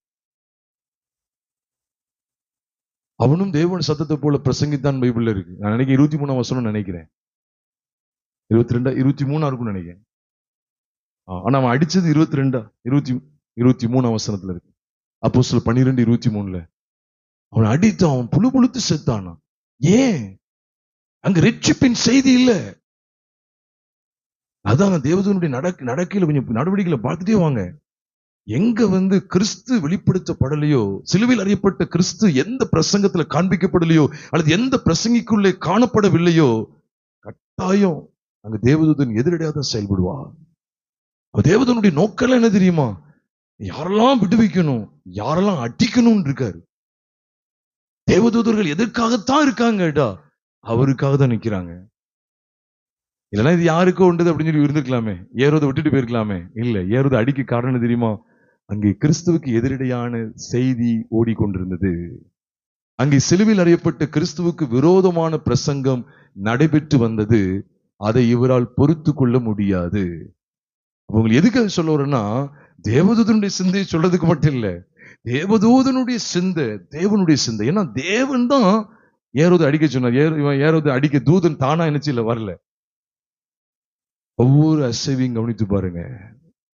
அவனும் தேவன் சத்தத்தை போல பிரசங்கித்தான் பைபிள்ல இருக்கு. நான் நினைக்கிறேன் 23 வசனம் நினைக்கிறேன், 23 இருக்கும் நினைக்கிறேன். ஆனா அவன் அடிச்சது 23 வசனத்துல இருக்கு. அப்போஸ்தலர் 12:23 அவன் அடித்தான், அவன் புழு புழுத்து செத்தானா. ஏன்? அங்க ரட்சிப்பின் செய்தி இல்ல. அதான் தேவதூதனுடைய நடக்கையில கொஞ்சம் நடவடிக்கைகளை பார்த்துட்டே வாங்க. எங்க கிறிஸ்து வெளிப்படுத்தப்படலையோ, சிலுவையில் அறியப்பட்ட கிறிஸ்து எந்த பிரசங்கத்துல காண்பிக்கப்படலையோ அல்லது எந்த பிரசங்கிக்குள்ளே காணப்படவில்லையோ, கட்டாயம் அங்க தேவதூதன் எதிரடையாக செயல்படுவா. தேவதூதனுடைய நோக்கம் என்ன தெரியுமா? யாரெல்லாம் விடுவிக்கணும், யாரெல்லாம் அடிக்கணும் இருக்காரு. தேவதூதர்கள் எதற்காகத்தான் இருக்காங்க? அவருக்காக தான் நிக்கிறாங்க. இல்லைன்னா இது யாருக்கோ உண்டது அப்படின்னு சொல்லி இருந்திருக்கலாமே, ஏரோதை விட்டுட்டு போயிருக்கலாமே. இல்ல, ஏரோதை அடிக்க காரணம் தெரியுமா? அங்கே கிறிஸ்துவுக்கு எதிரடையான செய்தி ஓடிக்கொண்டிருந்தது. அங்கே சிலுவையில் அறியப்பட்ட கிறிஸ்துவுக்கு விரோதமான பிரசங்கம் நடைபெற்று வந்தது. அதை இவரால் பொறுத்து கொள்ள முடியாது. உங்களுக்கு எதுக்கு அது சொல்ல வரேன்னா, தேவதூதனுடைய சிந்தையை சொல்றதுக்கு மட்டும் இல்ல, தேவதூதனுடைய சிந்தை தேவனுடைய சிந்தை. ஏன்னா தேவன் தான் ஏரோதை அடிக்க சொன்னார். ஏரோதை அடிக்க தூதன் தானா நினைச்சு இல்ல, வரல. ஒவ்வொரு அசைவையும் கவனித்து பாருங்க,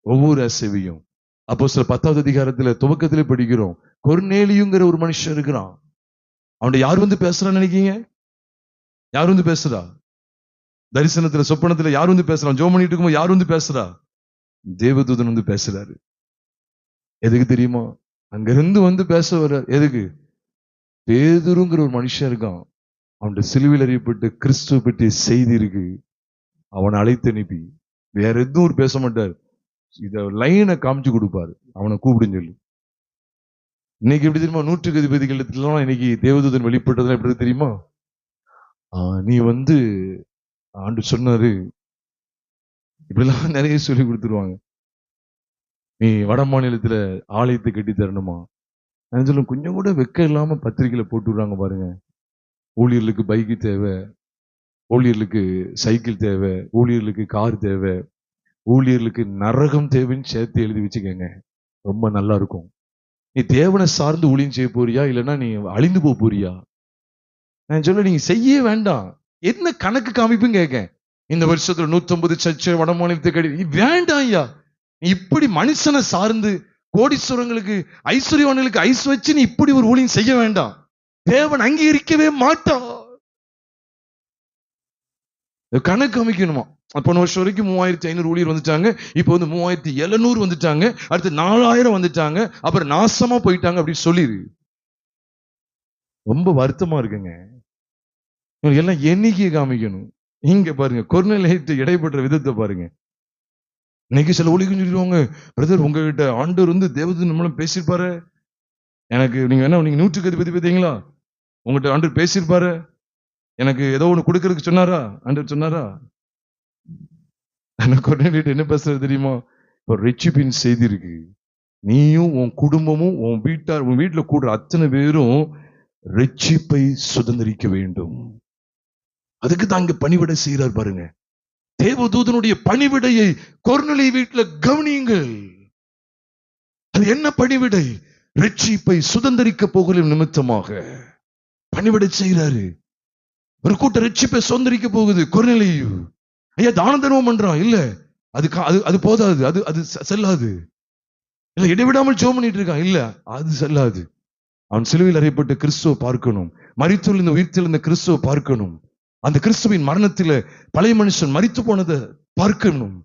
ஒவ்வொரு அசைவையும். அப்போஸ்தலர் 10வது அதிகாரத்துல துவக்கத்திலே படிக்கிறோம். கொர்நேலியுங்கிற ஒரு மனுஷன் இருக்கிறான். அவன் யார் பேசுறான்னு நினைக்கீங்க? யார் பேசுறா? தரிசனத்துல சொப்பனத்துல யார் பேசுறான்? ஜெபம் பண்ணிட்டு இருக்கும்போது யார் பேசுறா? தேவதூதன் பேசுறாரு. எதுக்கு தெரியுமா? அங்கிருந்து பேச வர்ற. எதுக்கு? பேதுருங்கிற ஒரு மனுஷன் இருக்கான். அவனுடைய சிலுவையில் அறியப்பட்ட கிறிஸ்துவ பற்றிய செய்தி இருக்கு. அவனை அழைத்து அனுப்பி வேற எதுவும் பேச மாட்டார். இத லைனை காமிச்சு கொடுப்பாரு, அவனை கூப்பிடுன்னு சொல்லி. இன்னைக்கு எப்படி தெரியுமா? 100 அதிபதிகள் இன்னைக்கு தேவதூதன் வெளிப்பட்டதுலாம் எப்படி தெரியுமா? நீ ஆண்டு சொன்னாரு, இப்படிலாம் நிறைய சொல்லி கொடுத்துருவாங்க. நீ வட மாநிலத்துல ஆலயத்தை கட்டி தரணுமா? சொல்ல கொஞ்சம் கூட வெக்க இல்லாம பத்திரிகையில போட்டு விடுறாங்க பாருங்க. ஊழியர்களுக்கு பைக்கு தேவை, ஊழியர்களுக்கு சைக்கிள் தேவை, ஊழியர்களுக்கு கார் தேவை, ஊழியர்களுக்கு நரகம் தேவைன்னு சேர்த்து எழுதி வச்சுக்கங்க, ரொம்ப நல்லா இருக்கும். நீ தேவனை சார்ந்து ஊழியம் செய்ய போறியா, இல்லைன்னா நீ அழிந்து போறியா? நான் சொல்ல, நீங்க செய்ய வேண்டாம். என்ன கணக்கு காமிப்புன்னு கேட்க. இந்த வருஷத்துல 150 சர்ச்சை வட மாநிலத்தை கட்டி வேண்டாம் ஐயா. இப்படி மனுஷனை சார்ந்து கோடீஸ்வரங்களுக்கு ஐஸ்வர்யவான்களுக்கு ஐஸ் வச்சு நீ இப்படி ஒரு ஊழியம் செய்ய வேண்டாம். தேவன் அங்கீகரிக்கவே மாட்டான். கணக்கு அமைக்கணுமா? போன வருஷம் வரைக்கும் 3500 ஊழியர் வந்துட்டாங்க, இப்ப 3700 வந்துட்டாங்க, அடுத்து 4000 வந்துட்டாங்க, அப்புறம் நாசமா போயிட்டாங்க அப்படின்னு சொல்லிரு. ரொம்ப வருத்தமா இருக்குங்க. எல்லாம் எண்ணிக்கையை காமிக்கணும். இங்க பாருங்க, கொர்நேலியுக்கு இடைப்பட்ட விதத்தை பாருங்க. இன்னைக்கு சில ஊழியர்கள் சொல்லிடுவாங்க, பிரதர் உங்ககிட்ட ஆண்டவர் தேவதூதன் மூலம் பேசியிருப்பாரு. எனக்கு நீங்க 100 அதிபதி பார்த்தீங்களா, உங்ககிட்ட ஆண்டவர் பேசியிருப்பாரு, எனக்கு ஏதோ ஒண்ணு கொடுக்கறதுக்கு சொன்னாரா, ஆண்டவர் சொன்னாரா? கொர்நேலியுக்கு என்ன பேசுறது தெரியுமா? ஒரு ரட்சிப்பின் செய்தி இருக்கு. நீயும் உன் குடும்பமும் உன் வீட்டுல கூடுற அத்தனை பேரும் ரட்சிப்பை சுதந்திரிக்க வேண்டும். அதுக்கு தான் இங்க பணிவிடை செய்யறார் பாருங்க. தேவதூதனுடைய பணிவிடையை கொர்நேலியு வீட்டுல கவனியுங்கள். அது என்ன பணிவிடை? ரட்சிப்பை சுதந்தரிக்க போகிற நிமித்தமாக பணிவிடை செய்யறாரு. ஒரு கூட்ட ரட்சிப்பை சுதந்தரிக்க போகுது. கொர்நேலியு ஐயா தான தர்மம் பண்றான், இல்ல அது போதாது, அது செல்லாது. இல்ல இடைவிடாமல் ஜெபம் பண்ணிட்டு இருக்கான், இல்ல அது செல்லாது. அவன் சிலுவையில் அறையப்பட்ட கிறிஸ்துவை பார்க்கணும், மரித்தெழுந்த உயிர்த்தெழுந்த கிறிஸ்துவை பார்க்கணும், அந்த கிறிஸ்துவின் மரணத்தில பழைய மனுஷன் மரித்து போனதை பார்க்கணும்,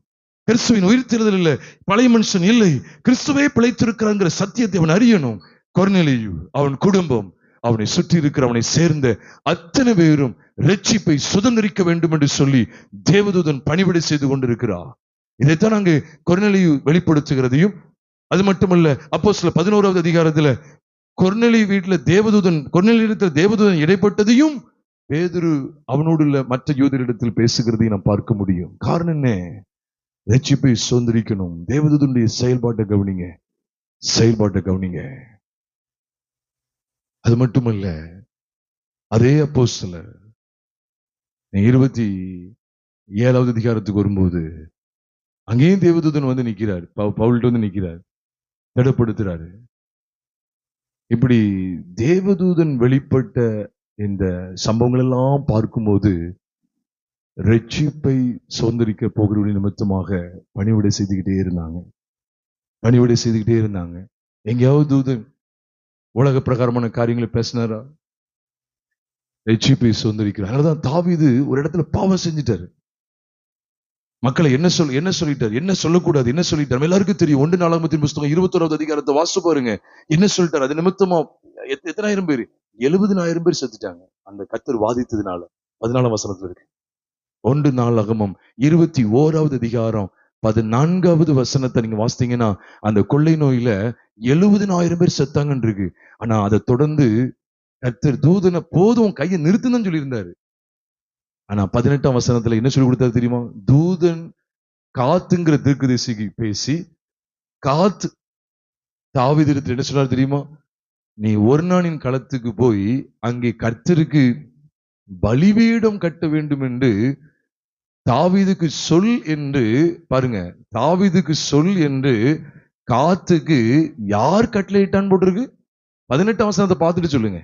கிறிஸ்துவின் உயிர்த்தெழுதலில் பழைய மனுஷன் இல்லை, கிறிஸ்துவே பிழைத்திருக்கிறாங்கிற சத்தியத்தை அவன் அறியணும். கொர்நேலியு, அவன் குடும்பம், அவனை சுற்றி இருக்கிற அவனை சேர்ந்த அத்தனை பேரும் ரட்சிப்பை சுதந்திரிக்க வேண்டும் என்று சொல்லி தேவதூதன் பணிவிடை செய்து கொண்டிருக்கிறார். இதைத்தான் அங்கு கொர்நேலியு வெளிப்படுத்துகிறதையும், அது மட்டுமல்ல அப்போஸ்தலர் 11வது அதிகாரத்துல கொர்நேலியு வீட்டுல கொர்நேலியுவிடத்தில் தேவதூதன் இடைப்பட்டதையும் பேதுரு அவனோடு உள்ள மற்ற யூதரிடத்தில் பேசுகிறதையும் நாம் பார்க்க முடியும். காரணம் என்ன? ரட்சிப்பை சுதந்திரிக்கணும். தேவதூதனுடைய செயல்பாட்டை கவனிங்க. அது மட்டுமல்ல, அதே அப்போஸ்தலர் 27வது அதிகாரத்துக்கு வரும்போது அங்கேயும் தேவதூதன் வந்து நிற்கிறார், பவுல்கிட்ட வந்து நிற்கிறார், தடப்படுத்துறாரு. இப்படி தேவதூதன் வெளிப்பட்ட இந்த சம்பவங்கள் எல்லாம் பார்க்கும்போது ரட்சிப்பை சுதந்திரிக்க போகிற நிமித்தமாக பணிவிடை செய்துகிட்டே இருந்தாங்க. எங்கேயாவது தூதன் உலக பிரகாரமான காரியங்களை பேசினாரா? ரட்சிப்பை சுதந்திரிக்கிறார். அதனாலதான் தாவீது ஒரு இடத்துல பாவம் செஞ்சிட்டாரு. மக்களை என்ன சொல்லிட்டார், என்ன சொல்லக்கூடாது, என்ன சொல்லிட்டார் எல்லாருக்கும் தெரியும். 1 நாளாகமத்தின் புத்தகம் 21வது அதிகாரத்தை வாசிச்சு பாருங்க. என்ன சொல்லிட்டார்? அது நிமித்தமா எத்தனாயிரம் பேர்? 70,000 பேர் செத்துட்டாங்க அந்த கர்த்தர் வாதித்ததுனால. 14ஆம் வசனத்துல இருக்கு. 1 நாளாகமம் 21வது அதிகாரம் 14வது வசனத்தை நீங்க வாசித்தீங்கன்னா அந்த கொள்ளை நோயில 70,000 பேர் செத்தாங்கன்னு இருக்கு. ஆனா அதை தொடர்ந்து கர்த்தர் தூதனை போதும் கையை நிறுத்துன்னு சொல்லியிருந்தாரு. ஆனா 18ஆம் வசனத்துல என்ன சொல்லி கொடுத்தாரு தெரியுமா? தூதன் காத்துங்கிற தீர்க்கதரிசிக்கு பேசி காத்து தாவீதிடத்தில் என்ன சொன்னார் தெரியுமா? நீ ஒரு நாளின் களத்துக்கு போய் அங்கே கர்த்தருக்கு பலிபீடம் கட்ட வேண்டும் என்று தாவீதுக்கு சொல் என்று பாருங்க. தாவீதுக்கு சொல் என்று காத்துக்கு யார் கட்டளையிட்டான்னு போட்டிருக்கு. 18ஆம் வசனத்தை பார்த்துட்டு சொல்லுங்க.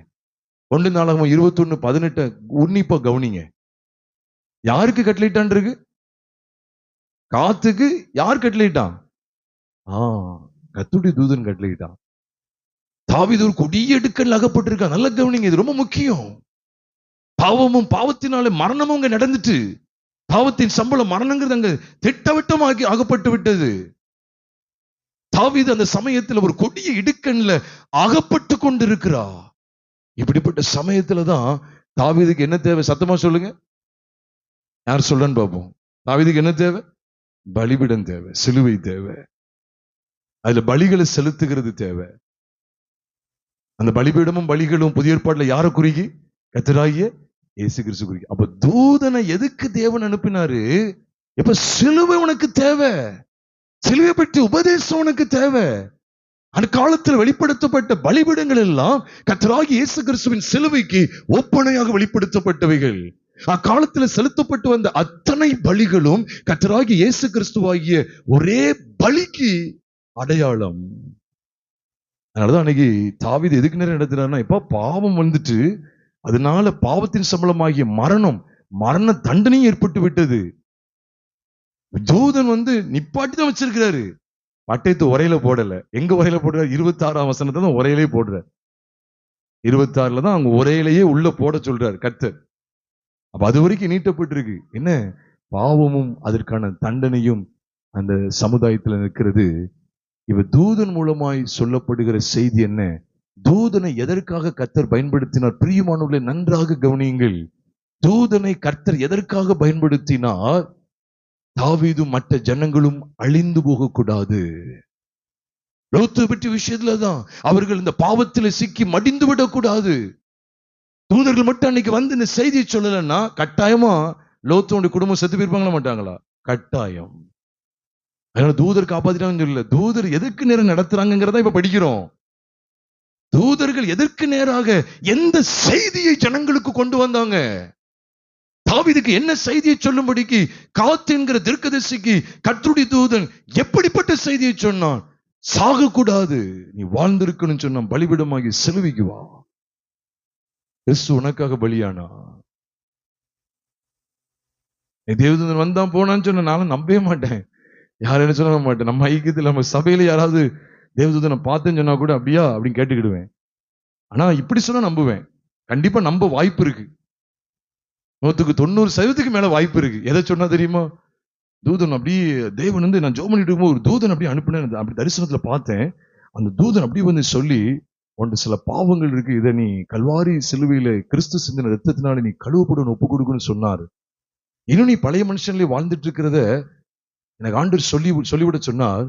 1 நாளாகமம் 21:18 உன்னிப்பா கவனிங்க. யாருக்கு கட்டளையிட்டான் இருக்கு? காத்துக்கு யார் கட்டளையிட்டான்? கர்த்தருடைய தூதன் கட்டளையிட்டான். தாவீது ஒரு கொடிய இடுக்கண்ல அகப்பட்டிருக்கான். நல்ல கவனிங்க, இது ரொம்ப முக்கியம். பாவமும் பாவத்தினாலே மரணமும் அங்க நடந்துட்டு, பாவத்தின் சம்பளம் மரணங்கிறது அங்க திட்டவட்டமாகி அகப்பட்டு விட்டது. தாவீது அந்த சமயத்துல ஒரு கொடிய இடுக்கண்ல அகப்பட்டு கொண்டிருக்கிறா. இப்படிப்பட்ட சமயத்துலதான் தாவீதுக்கு என்ன தேவை? சத்தமா சொல்லுங்க, யார் சொல்றன்னு பார்ப்போம். தாவீதுக்கு என்ன தேவை? பலிபீடம் தேவை, சிலுவை தேவை, அதுல பலிகளை செலுத்துகிறது தேவை. அந்த பலிபீடமும் பலிகளும் புதிய ஏற்பாட்டுல யாரை குறிக்கி? கர்த்தராகிய இயேசு கிறிஸ்து குறிக்கி. அப்ப தூதனை எதுக்கு தேவன் அனுப்பினாரு? இப்ப சிலுவை உனக்கு தேவை, சிலுவை பற்றி உபதேசம் உனக்கு தேவை. அந்த காலத்தில் வெளிப்படுத்தப்பட்ட பலிபீடங்கள் எல்லாம் கர்த்தராகிய இயேசு கிறிஸ்துவின் சிலுவைக்கு ஒப்பனையாக வெளிப்படுத்தப்பட்டவைகள். அக்காலத்தில் செலுத்தப்பட்டு வந்த அத்தனை பலிகளும் கர்த்தராகிய இயேசு கிறிஸ்துவாகிய ஒரே பலிக்கு அடையாளம். அதனாலதான் அன்னைக்கு தாவீது எதுக்கு நேரம் நடத்துறாருன்னா, இப்ப பாவம் வந்துட்டு அதனால பாவத்தின் சம்பளமாகிய மரண தண்டனையும் ஏற்பட்டு விட்டது. தூதன் வந்து நிப்பாட்டி தான் வச்சிருக்கிறாரு. பட்டயத்தை உரையில போடல. எங்க உரையில போடுறாரு? 26ஆம் வசனத்தை தான் உரையிலே போடுறார். 26ல தான் அவங்க உரையிலேயே உள்ள போட சொல்றாரு கர்த்தர். அப்ப அது வரைக்கும் நீட்டப்பட்டு இருக்கு. என்ன? பாவமும் அதற்கான தண்டனையும் அந்த சமுதாயத்துல இருக்கிறது. இவ தூதன் மூலமாய் சொல்லப்படுகிற செய்தி என்ன? தூதனை எதற்காக கர்த்தர் பயன்படுத்தினார்? பிரியமானவர்களை நன்றாக கவனியுங்கள். தூதனை கர்த்தர் எதற்காக பயன்படுத்தினார்? தாவீதும் மற்ற ஜனங்களும் அழிந்து போகக்கூடாது. லோத்து பற்றிய விஷயத்துலதான் அவர்கள் இந்த பாவத்தில் சிக்கி மடிந்து விடக்கூடாது. தூதர்கள் மட்டும் அன்னைக்கு வந்து இந்த செய்தியை சொல்லலன்னா கட்டாயமா லோத்தோட குடும்பம் செத்து போயிருப்பாங்களா மாட்டாங்களா? கட்டாயம். அதனால தூதர் காப்பாத்திட்டாங்கன்னு சொல்லல. தூதர் எதற்கு நேரம் நடத்துறாங்கிறத இப்ப படிக்கிறோம். தூதர்கள் எதற்கு நேராக எந்த செய்தியை ஜனங்களுக்கு கொண்டு வந்தாங்க? தாவீதுக்கு என்ன செய்தியை சொல்லும்படிக்கு காத் என்கிற தீர்க்கதரிசிக்கு கர்த்தருடைய தூதன் எப்படிப்பட்ட செய்தியை சொன்னான்? சாகக்கூடாது, நீ வாழ்ந்திருக்கணும்னு சொன்னான். பலிபீடமாகி சிலுவைக்கு வா. கிறிஸ்து உனக்காக பலியானா. தேவதூதன் வந்தான் போனான்னு சொன்ன நானும் நம்பவே மாட்டேன். யாரும் என்ன சொல்ல மாட்டேன். நம்ம ஐக்கியத்தில் நம்ம சபையில யாராவது தேவதூதனை பார்த்தேன்னு சொன்னா கூட அப்படியா அப்படின்னு கேட்டுக்கிடுவேன். ஆனா இப்படி சொன்னா நம்புவேன். கண்டிப்பா நம்ப வாய்ப்பு இருக்கு. 190% மேல வாய்ப்பு இருக்கு. எதை சொன்னா தெரியுமா? தூதன் அப்படியே தேவன் வந்து நான் ஜெபம் பண்ணிட்டு இருக்கும்போது ஒரு தூதன் அப்படியே அனுப்பினேன். அப்படி தரிசனத்துல பார்த்தேன். அந்த தூதன் அப்படியே வந்து சொல்லி, உன்ட்டு சில பாவங்கள் இருக்கு, இதை நீ கல்வாரி சிலுவையில கிறிஸ்து சிந்தின ரத்தத்தினால நீ கழுவப்படும் ஒப்பு கொடுக்குன்னு சொன்னார். இன்னும் நீ பழைய மனுஷன்லயே வாழ்ந்துட்டு இருக்கிறத எனக்கு ஆண்டவர் சொல்லிவிட சொன்னார்.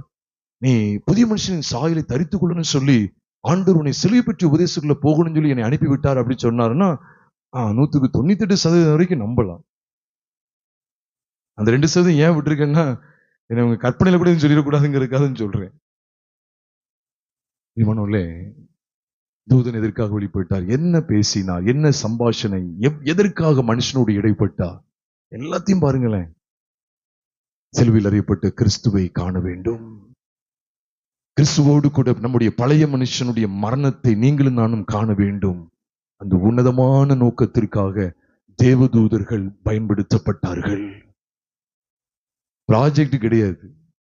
நீ புதிய மனுஷனின் சாயலை தரித்துக் கொள்ளணும்னு சொல்லி ஆண்டவர் உன்னை சிலுவை பற்றி உபதேசத்துக்குள்ள போகணும்னு சொல்லி என்னை அனுப்பி விட்டார் அப்படின்னு சொன்னாருன்னா 198% வரைக்கும் நம்பலாம். அந்த 2% ஏன் விட்டுருக்கேன்னா, என்னை உங்க கற்பனையில கூட சொல்லிடக்கூடாதுங்கிறதுக்காக சொல்றேன். இவனுள்ளே தூதன் எதற்காக வெளிப்பட்டார்? என்ன பேசினார்? என்ன சம்பாஷணை? எதற்காக மனுஷனோடு இடைப்பட்டார்? எல்லாத்தையும் பாருங்களேன். சிலுவையில் அறியப்பட்ட கிறிஸ்துவை காண வேண்டும். கிறிஸ்துவோடு கூட நம்முடைய பழைய மனுஷனுடைய மரணத்தை நீங்களும் நானும் காண வேண்டும். அந்த உன்னதமான நோக்கத்திற்காக தேவதூதர்கள் பயன்படுத்தப்பட்டார்கள். ப்ராஜெக்ட் கிடையாது,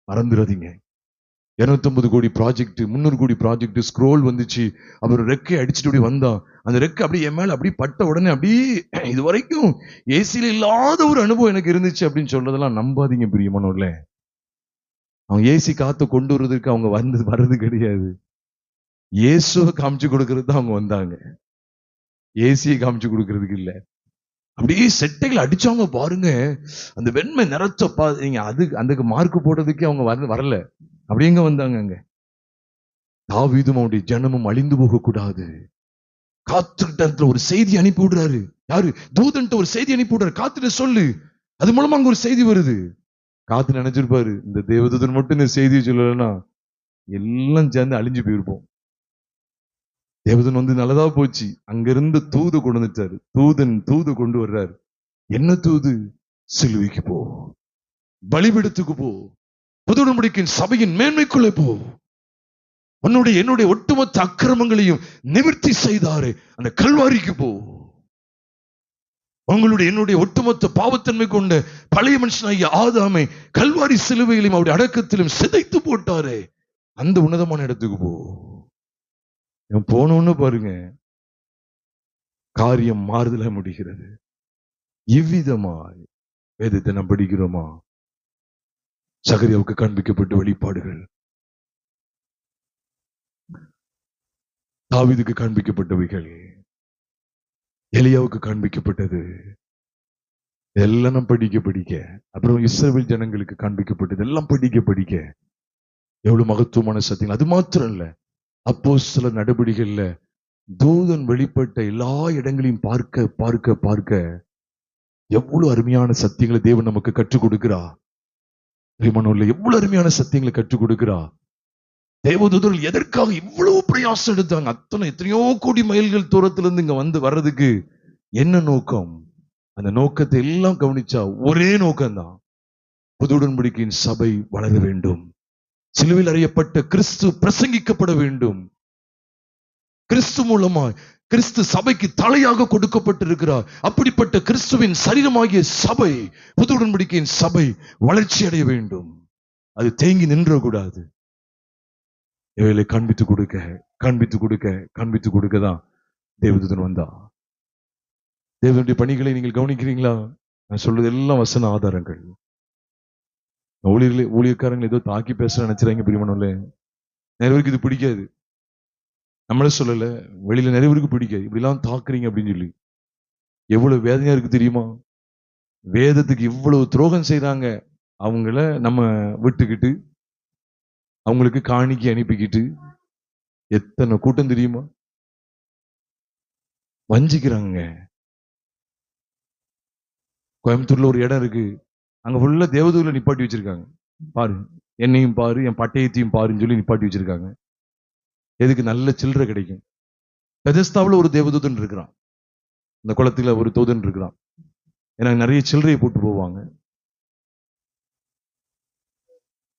மறந்துடாதீங்க. 250 கோடி ப்ராஜெக்ட், 300 கோடி ப்ராஜெக்ட், ஸ்க்ரோல் வந்துச்சு. அவர் ரெக்கை அடிச்சுட்டு அப்படி வந்தான். அந்த ரெக்கை அப்படியே என் மேல அப்படியே பட்ட உடனே அப்படியே இது வரைக்கும் ஏசியில இல்லாத ஒரு அனுபவம் எனக்கு இருந்துச்சு அப்படின்னு சொல்றதெல்லாம் நம்பாதீங்க பிரியமானவர்களே. அவங்க ஏசி காத்து கொண்டு வருவதற்கு அவங்க வர்றது கிடையாது. இயேசுவை காமிச்சு கொடுக்கறது தான் அவங்க வந்தாங்க. ஏசியை காமிச்சு கொடுக்கறதுக்கு இல்ல. அப்படியே செட்டைகள் அடிச்சவங்க பாருங்க. அந்த வெண்மை நிறச்ச நீங்க அதுக்கு மார்க் போடுறதுக்கே அவங்க வரல. அப்படிங்க வந்தாங்க. அங்க தாவீதும் அவனுடைய ஜனமும் அழிந்து போக கூடாது. காத்துக்கிட்ட ஒரு செய்தி அனுப்பி விடுறாரு. யாரு? தூதன்ட்ட ஒரு செய்தி அனுப்பி விடுறாரு. காத்துட்டு சொல்லு. அது மூலமா அங்க ஒரு செய்தி வருது. காத்து நினைச்சிருப்பாரு, இந்த தேவதூதன் மட்டும் இந்த செய்தியை சொல்லலன்னா எல்லாம் சேர்ந்து அழிஞ்சு போயிருப்போம். தேவதூதன் வந்து நல்லதா போச்சு. அங்கிருந்து தூது கொண்டு வந்துட்டாரு. தூது கொண்டு வர்றாரு. என்ன தூது? சிலுவைக்கு போ, பலிபீடத்துக்கு போ, புது உடன்படிக்கையின் சபையின் மேன்மைக்குள்ளே போ, என்னுடைய ஒட்டுமொத்த அக்கிரமங்களையும் நிவர்த்தி செய்தாரு அந்த கல்வாரிக்கு போ. என்னுடைய ஒட்டுமொத்த பாவத்தன்மை கொண்ட பழைய மனுஷனாகிய ஆதாமை கல்வாரி சிலுவையிலும் அவருடைய அடக்கத்திலும் சிதைத்து போட்டாரு. அந்த உன்னதமான இடத்துக்கு போ. போனோன்னு பாருங்க, காரியம் மாறுதல முடிகிறது. இவ்விதமாய் வேதத்தை நாம் படிக்கிறோமா? சகரியாவுக்கு காண்பிக்கப்பட்ட வெளிப்பாடுகள், தாவீதுக்கு காண்பிக்கப்பட்டவைகள், எலியாவுக்கு காண்பிக்கப்பட்டது எல்லாம் நாம் படிக்க அப்புறம் இஸ்ரவேல் ஜனங்களுக்கு காண்பிக்கப்பட்டது எல்லாம் படிக்க எவ்வளவு மகத்துவமான சத்தியங்கள். அது மாத்திரம் இல்ல, அப்போஸ்தலர் நடபடிகள்ல தூதன் வெளிப்பட்ட எல்லா இடங்களையும் பார்க்க எவ்வளவு அருமையான சத்தியங்களை தேவன் நமக்கு கற்றுக் கொடுக்கிறா. எவ்வளவு அருமையான சத்தியங்களை கற்றுக் கொடுக்கிறா. தேவதூதர்கள் எதற்காக இவ்வளவு பிரயாசம் எடுத்தாங்க? எத்தனையோ கோடி மைல்கள் தூரத்திலிருந்து இங்க வர்றதுக்கு என்ன நோக்கம்? அந்த நோக்கத்தை எல்லாம் கவனிச்சா ஒரே நோக்கம்தான், புது உடன்படிக்கையின் சபை வளர வேண்டும், சிலுவையில் அறியப்பட்ட கிறிஸ்து பிரசங்கிக்கப்பட வேண்டும். கிறிஸ்து மூலமாய் கிறிஸ்து சபைக்கு தலையாக கொடுக்கப்பட்டிருக்கிறார். அப்படிப்பட்ட கிறிஸ்துவின் சரீரமாகிய சபை, புது உடன்படிக்கையின் சபை வளர்ச்சி அடைய வேண்டும். அது தேங்கி நின்றக்கூடாது. இவைகளை காண்பித்து கொடுக்கதான் தேவதூதன் வந்தா. தேவனுடைய பணிகளை நீங்கள் கவனிக்கிறீங்களா? நான் சொல்றது எல்லாம் வசன ஆதாரங்கள். ஊழியக்காரங்க ஏதோ தாக்கி பேச நினைச்சுறாங்க பிரியமானவர்களே. நிறைய பேருக்கு இது பிடிக்காது. நம்மளே சொல்லல, வெளியில நிறைய பேருக்கு பிடிக்காது. இப்படி எல்லாம் தாக்குறீங்க அப்படின்னு சொல்லி. எவ்வளவு வேதனையா இருக்கு தெரியுமா? வேதத்துக்கு இவ்வளவு துரோகம் செய்றாங்க. அவங்கள நம்ம விட்டுக்கிட்டு அவங்களுக்கு காணிக்கை அனுப்பிக்கிட்டு எத்தனை கூட்டம் தெரியுமா வஞ்சிக்கிறாங்க. கோயம்புத்தூர்ல ஒரு இடம் இருக்கு, அங்க ஃபுல்லா தேவதூதர்களை நிப்பாட்டி வச்சிருக்காங்க. பாரு, என்னையும் பாரு, என் பட்டயத்தையும் பாருன்னு சொல்லி நிப்பாட்டி வச்சிருக்காங்க. எதுக்கு? நல்ல சில்லறை கிடைக்கும். பெதஸ்தாவுல ஒரு தேவதூதன் இருக்கிறான், இந்த குளத்துல ஒரு தூதன் இருக்கிறான். எனக்கு நிறைய சில்லறையை போட்டு போவாங்க.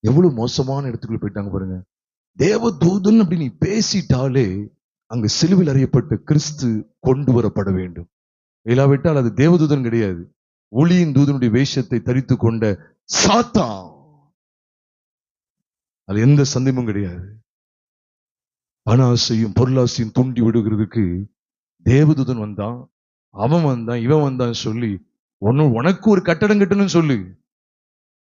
எவ்வளவு மோசமான இடத்துக்குள்ள போயிட்டாங்க பாருங்க. தேவதூதன் அப்படி நீ பேசிட்டாலே அங்கு சிலுவையில் அறியப்பட்ட கிறிஸ்து கொண்டு வரப்பட வேண்டும். இல்லாவிட்டால் அது தேவதூதன் கிடையாது, ஒளியின் தூதனுடைய வேஷத்தை தரித்து கொண்ட சாத்தான். அது எந்த சந்தேகமும் கிடையாது. பணாசையும் பொருளாசையும் தூண்டி விடுகிறதுக்கு தேவதூதன் வந்தான், அவன் வந்தான், இவன் வந்தான் சொல்லி உனக்கு ஒரு கட்டடம் கட்டணும்னு சொல்லு.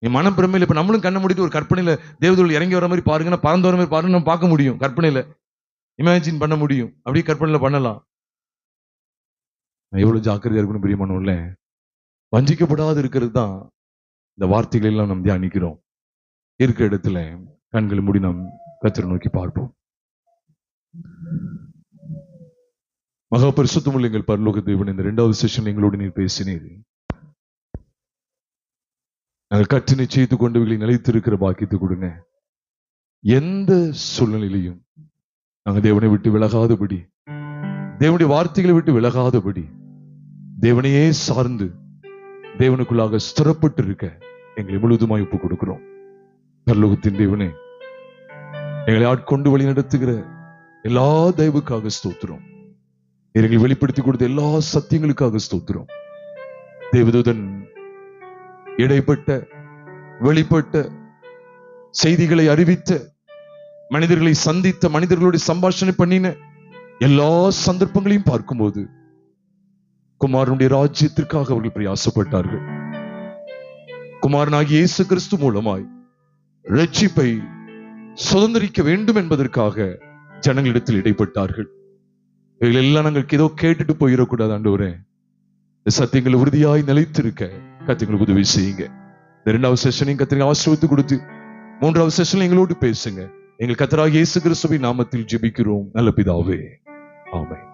நீ மனப்பிரமையில இப்ப நம்மளும் கண்ண முடித்து ஒரு கற்பனையில தேவதூதன் இறங்கி வர மாதிரி பாருங்கன்னா, பறந்து வர மாதிரி பாருங்க, நம்ம பார்க்க முடியும். கற்பனையில இமேஜின் பண்ண முடியும், அப்படியே கற்பனையில பண்ணலாம். எவ்வளவு ஜாக்கிரதையா இருக்கணும் பிரியமானவர்கள. வஞ்சிக்கப்படாது இருக்கிறது தான் இந்த வார்த்தைகள் எல்லாம் நாம் தியானிக்கிறோம். இருக்கிற இடத்துல கண்களை மூடி நாம் கர்த்தரை நோக்கி பார்ப்போம். மகா பரிசுத்தமுள்ள எங்கள் பரலோக தேவன், இந்த 2வது செஷன் எங்களோடு நீர் பேசினீர். நாங்கள் கற்று நிச்சயித்துக் கொண்டவர்களை நிலைத்திருக்கிற பாக்கியத்தை கொடுங்க. எந்த சூழ்நிலையிலையும் நாங்கள் தேவனை விட்டு விலகாதபடி, தேவனுடைய வார்த்தைகளை விட்டு விலகாதபடி, தேவனையே சார்ந்து தேவனுக்குள்ளாக ஸ்திரப்பட்டு இருக்க எங்களை முழுவதுமாய் ஒப்புக் கொடுக்கிறோம். பரலோகத்தின் தேவனே, எங்களை ஆட்கொண்டு வழி நடத்துகிற எல்லா தயவுக்காக ஸ்தோத்திரம். எங்களை வெளிப்படுத்தி கொடுத்த எல்லா சத்தியங்களுக்காக ஸ்தோத்திரம். தேவதூதன் இடைப்பட்ட வெளிப்பட்ட செய்திகளை அறிவித்த, மனிதர்களை சந்தித்த, மனிதர்களுடைய சம்பாஷணை பண்ணின எல்லா சந்தர்ப்பங்களையும் பார்க்கும்போது குமாரனுடைய ராஜ்யத்திற்காக அவர்கள் பிரயாசப்பட்டார்கள். குமாரனாகிய இயேசு கிறிஸ்து மூலமாய் ரட்சிப்பை சுதந்திரிக்க வேண்டும் என்பதற்காக ஜனங்களிடத்தில் இடைப்பட்டார்கள். இவைகள் எல்லாம் நாங்கள் ஏதோ கேட்டுட்டு போயிடக்கூடாது ஆண்டவரே. இந்த சத்தியங்களை உறுதியாய் நிலைத்திருக்க கர்த்தருக்கு உதவி செய்யுங்க. இந்த 2வது செஷனையும் கர்த்தருக்கு ஆசீர்வதித்து கொடுத்து 3வது செஷன்ல எங்களோடு பேசுங்க. எங்கள் கர்த்தராகிய இயேசு கிறிஸ்துவின் நாமத்தில் ஜெபிக்கிறோம் நல்ல பிதாவே, ஆமென்.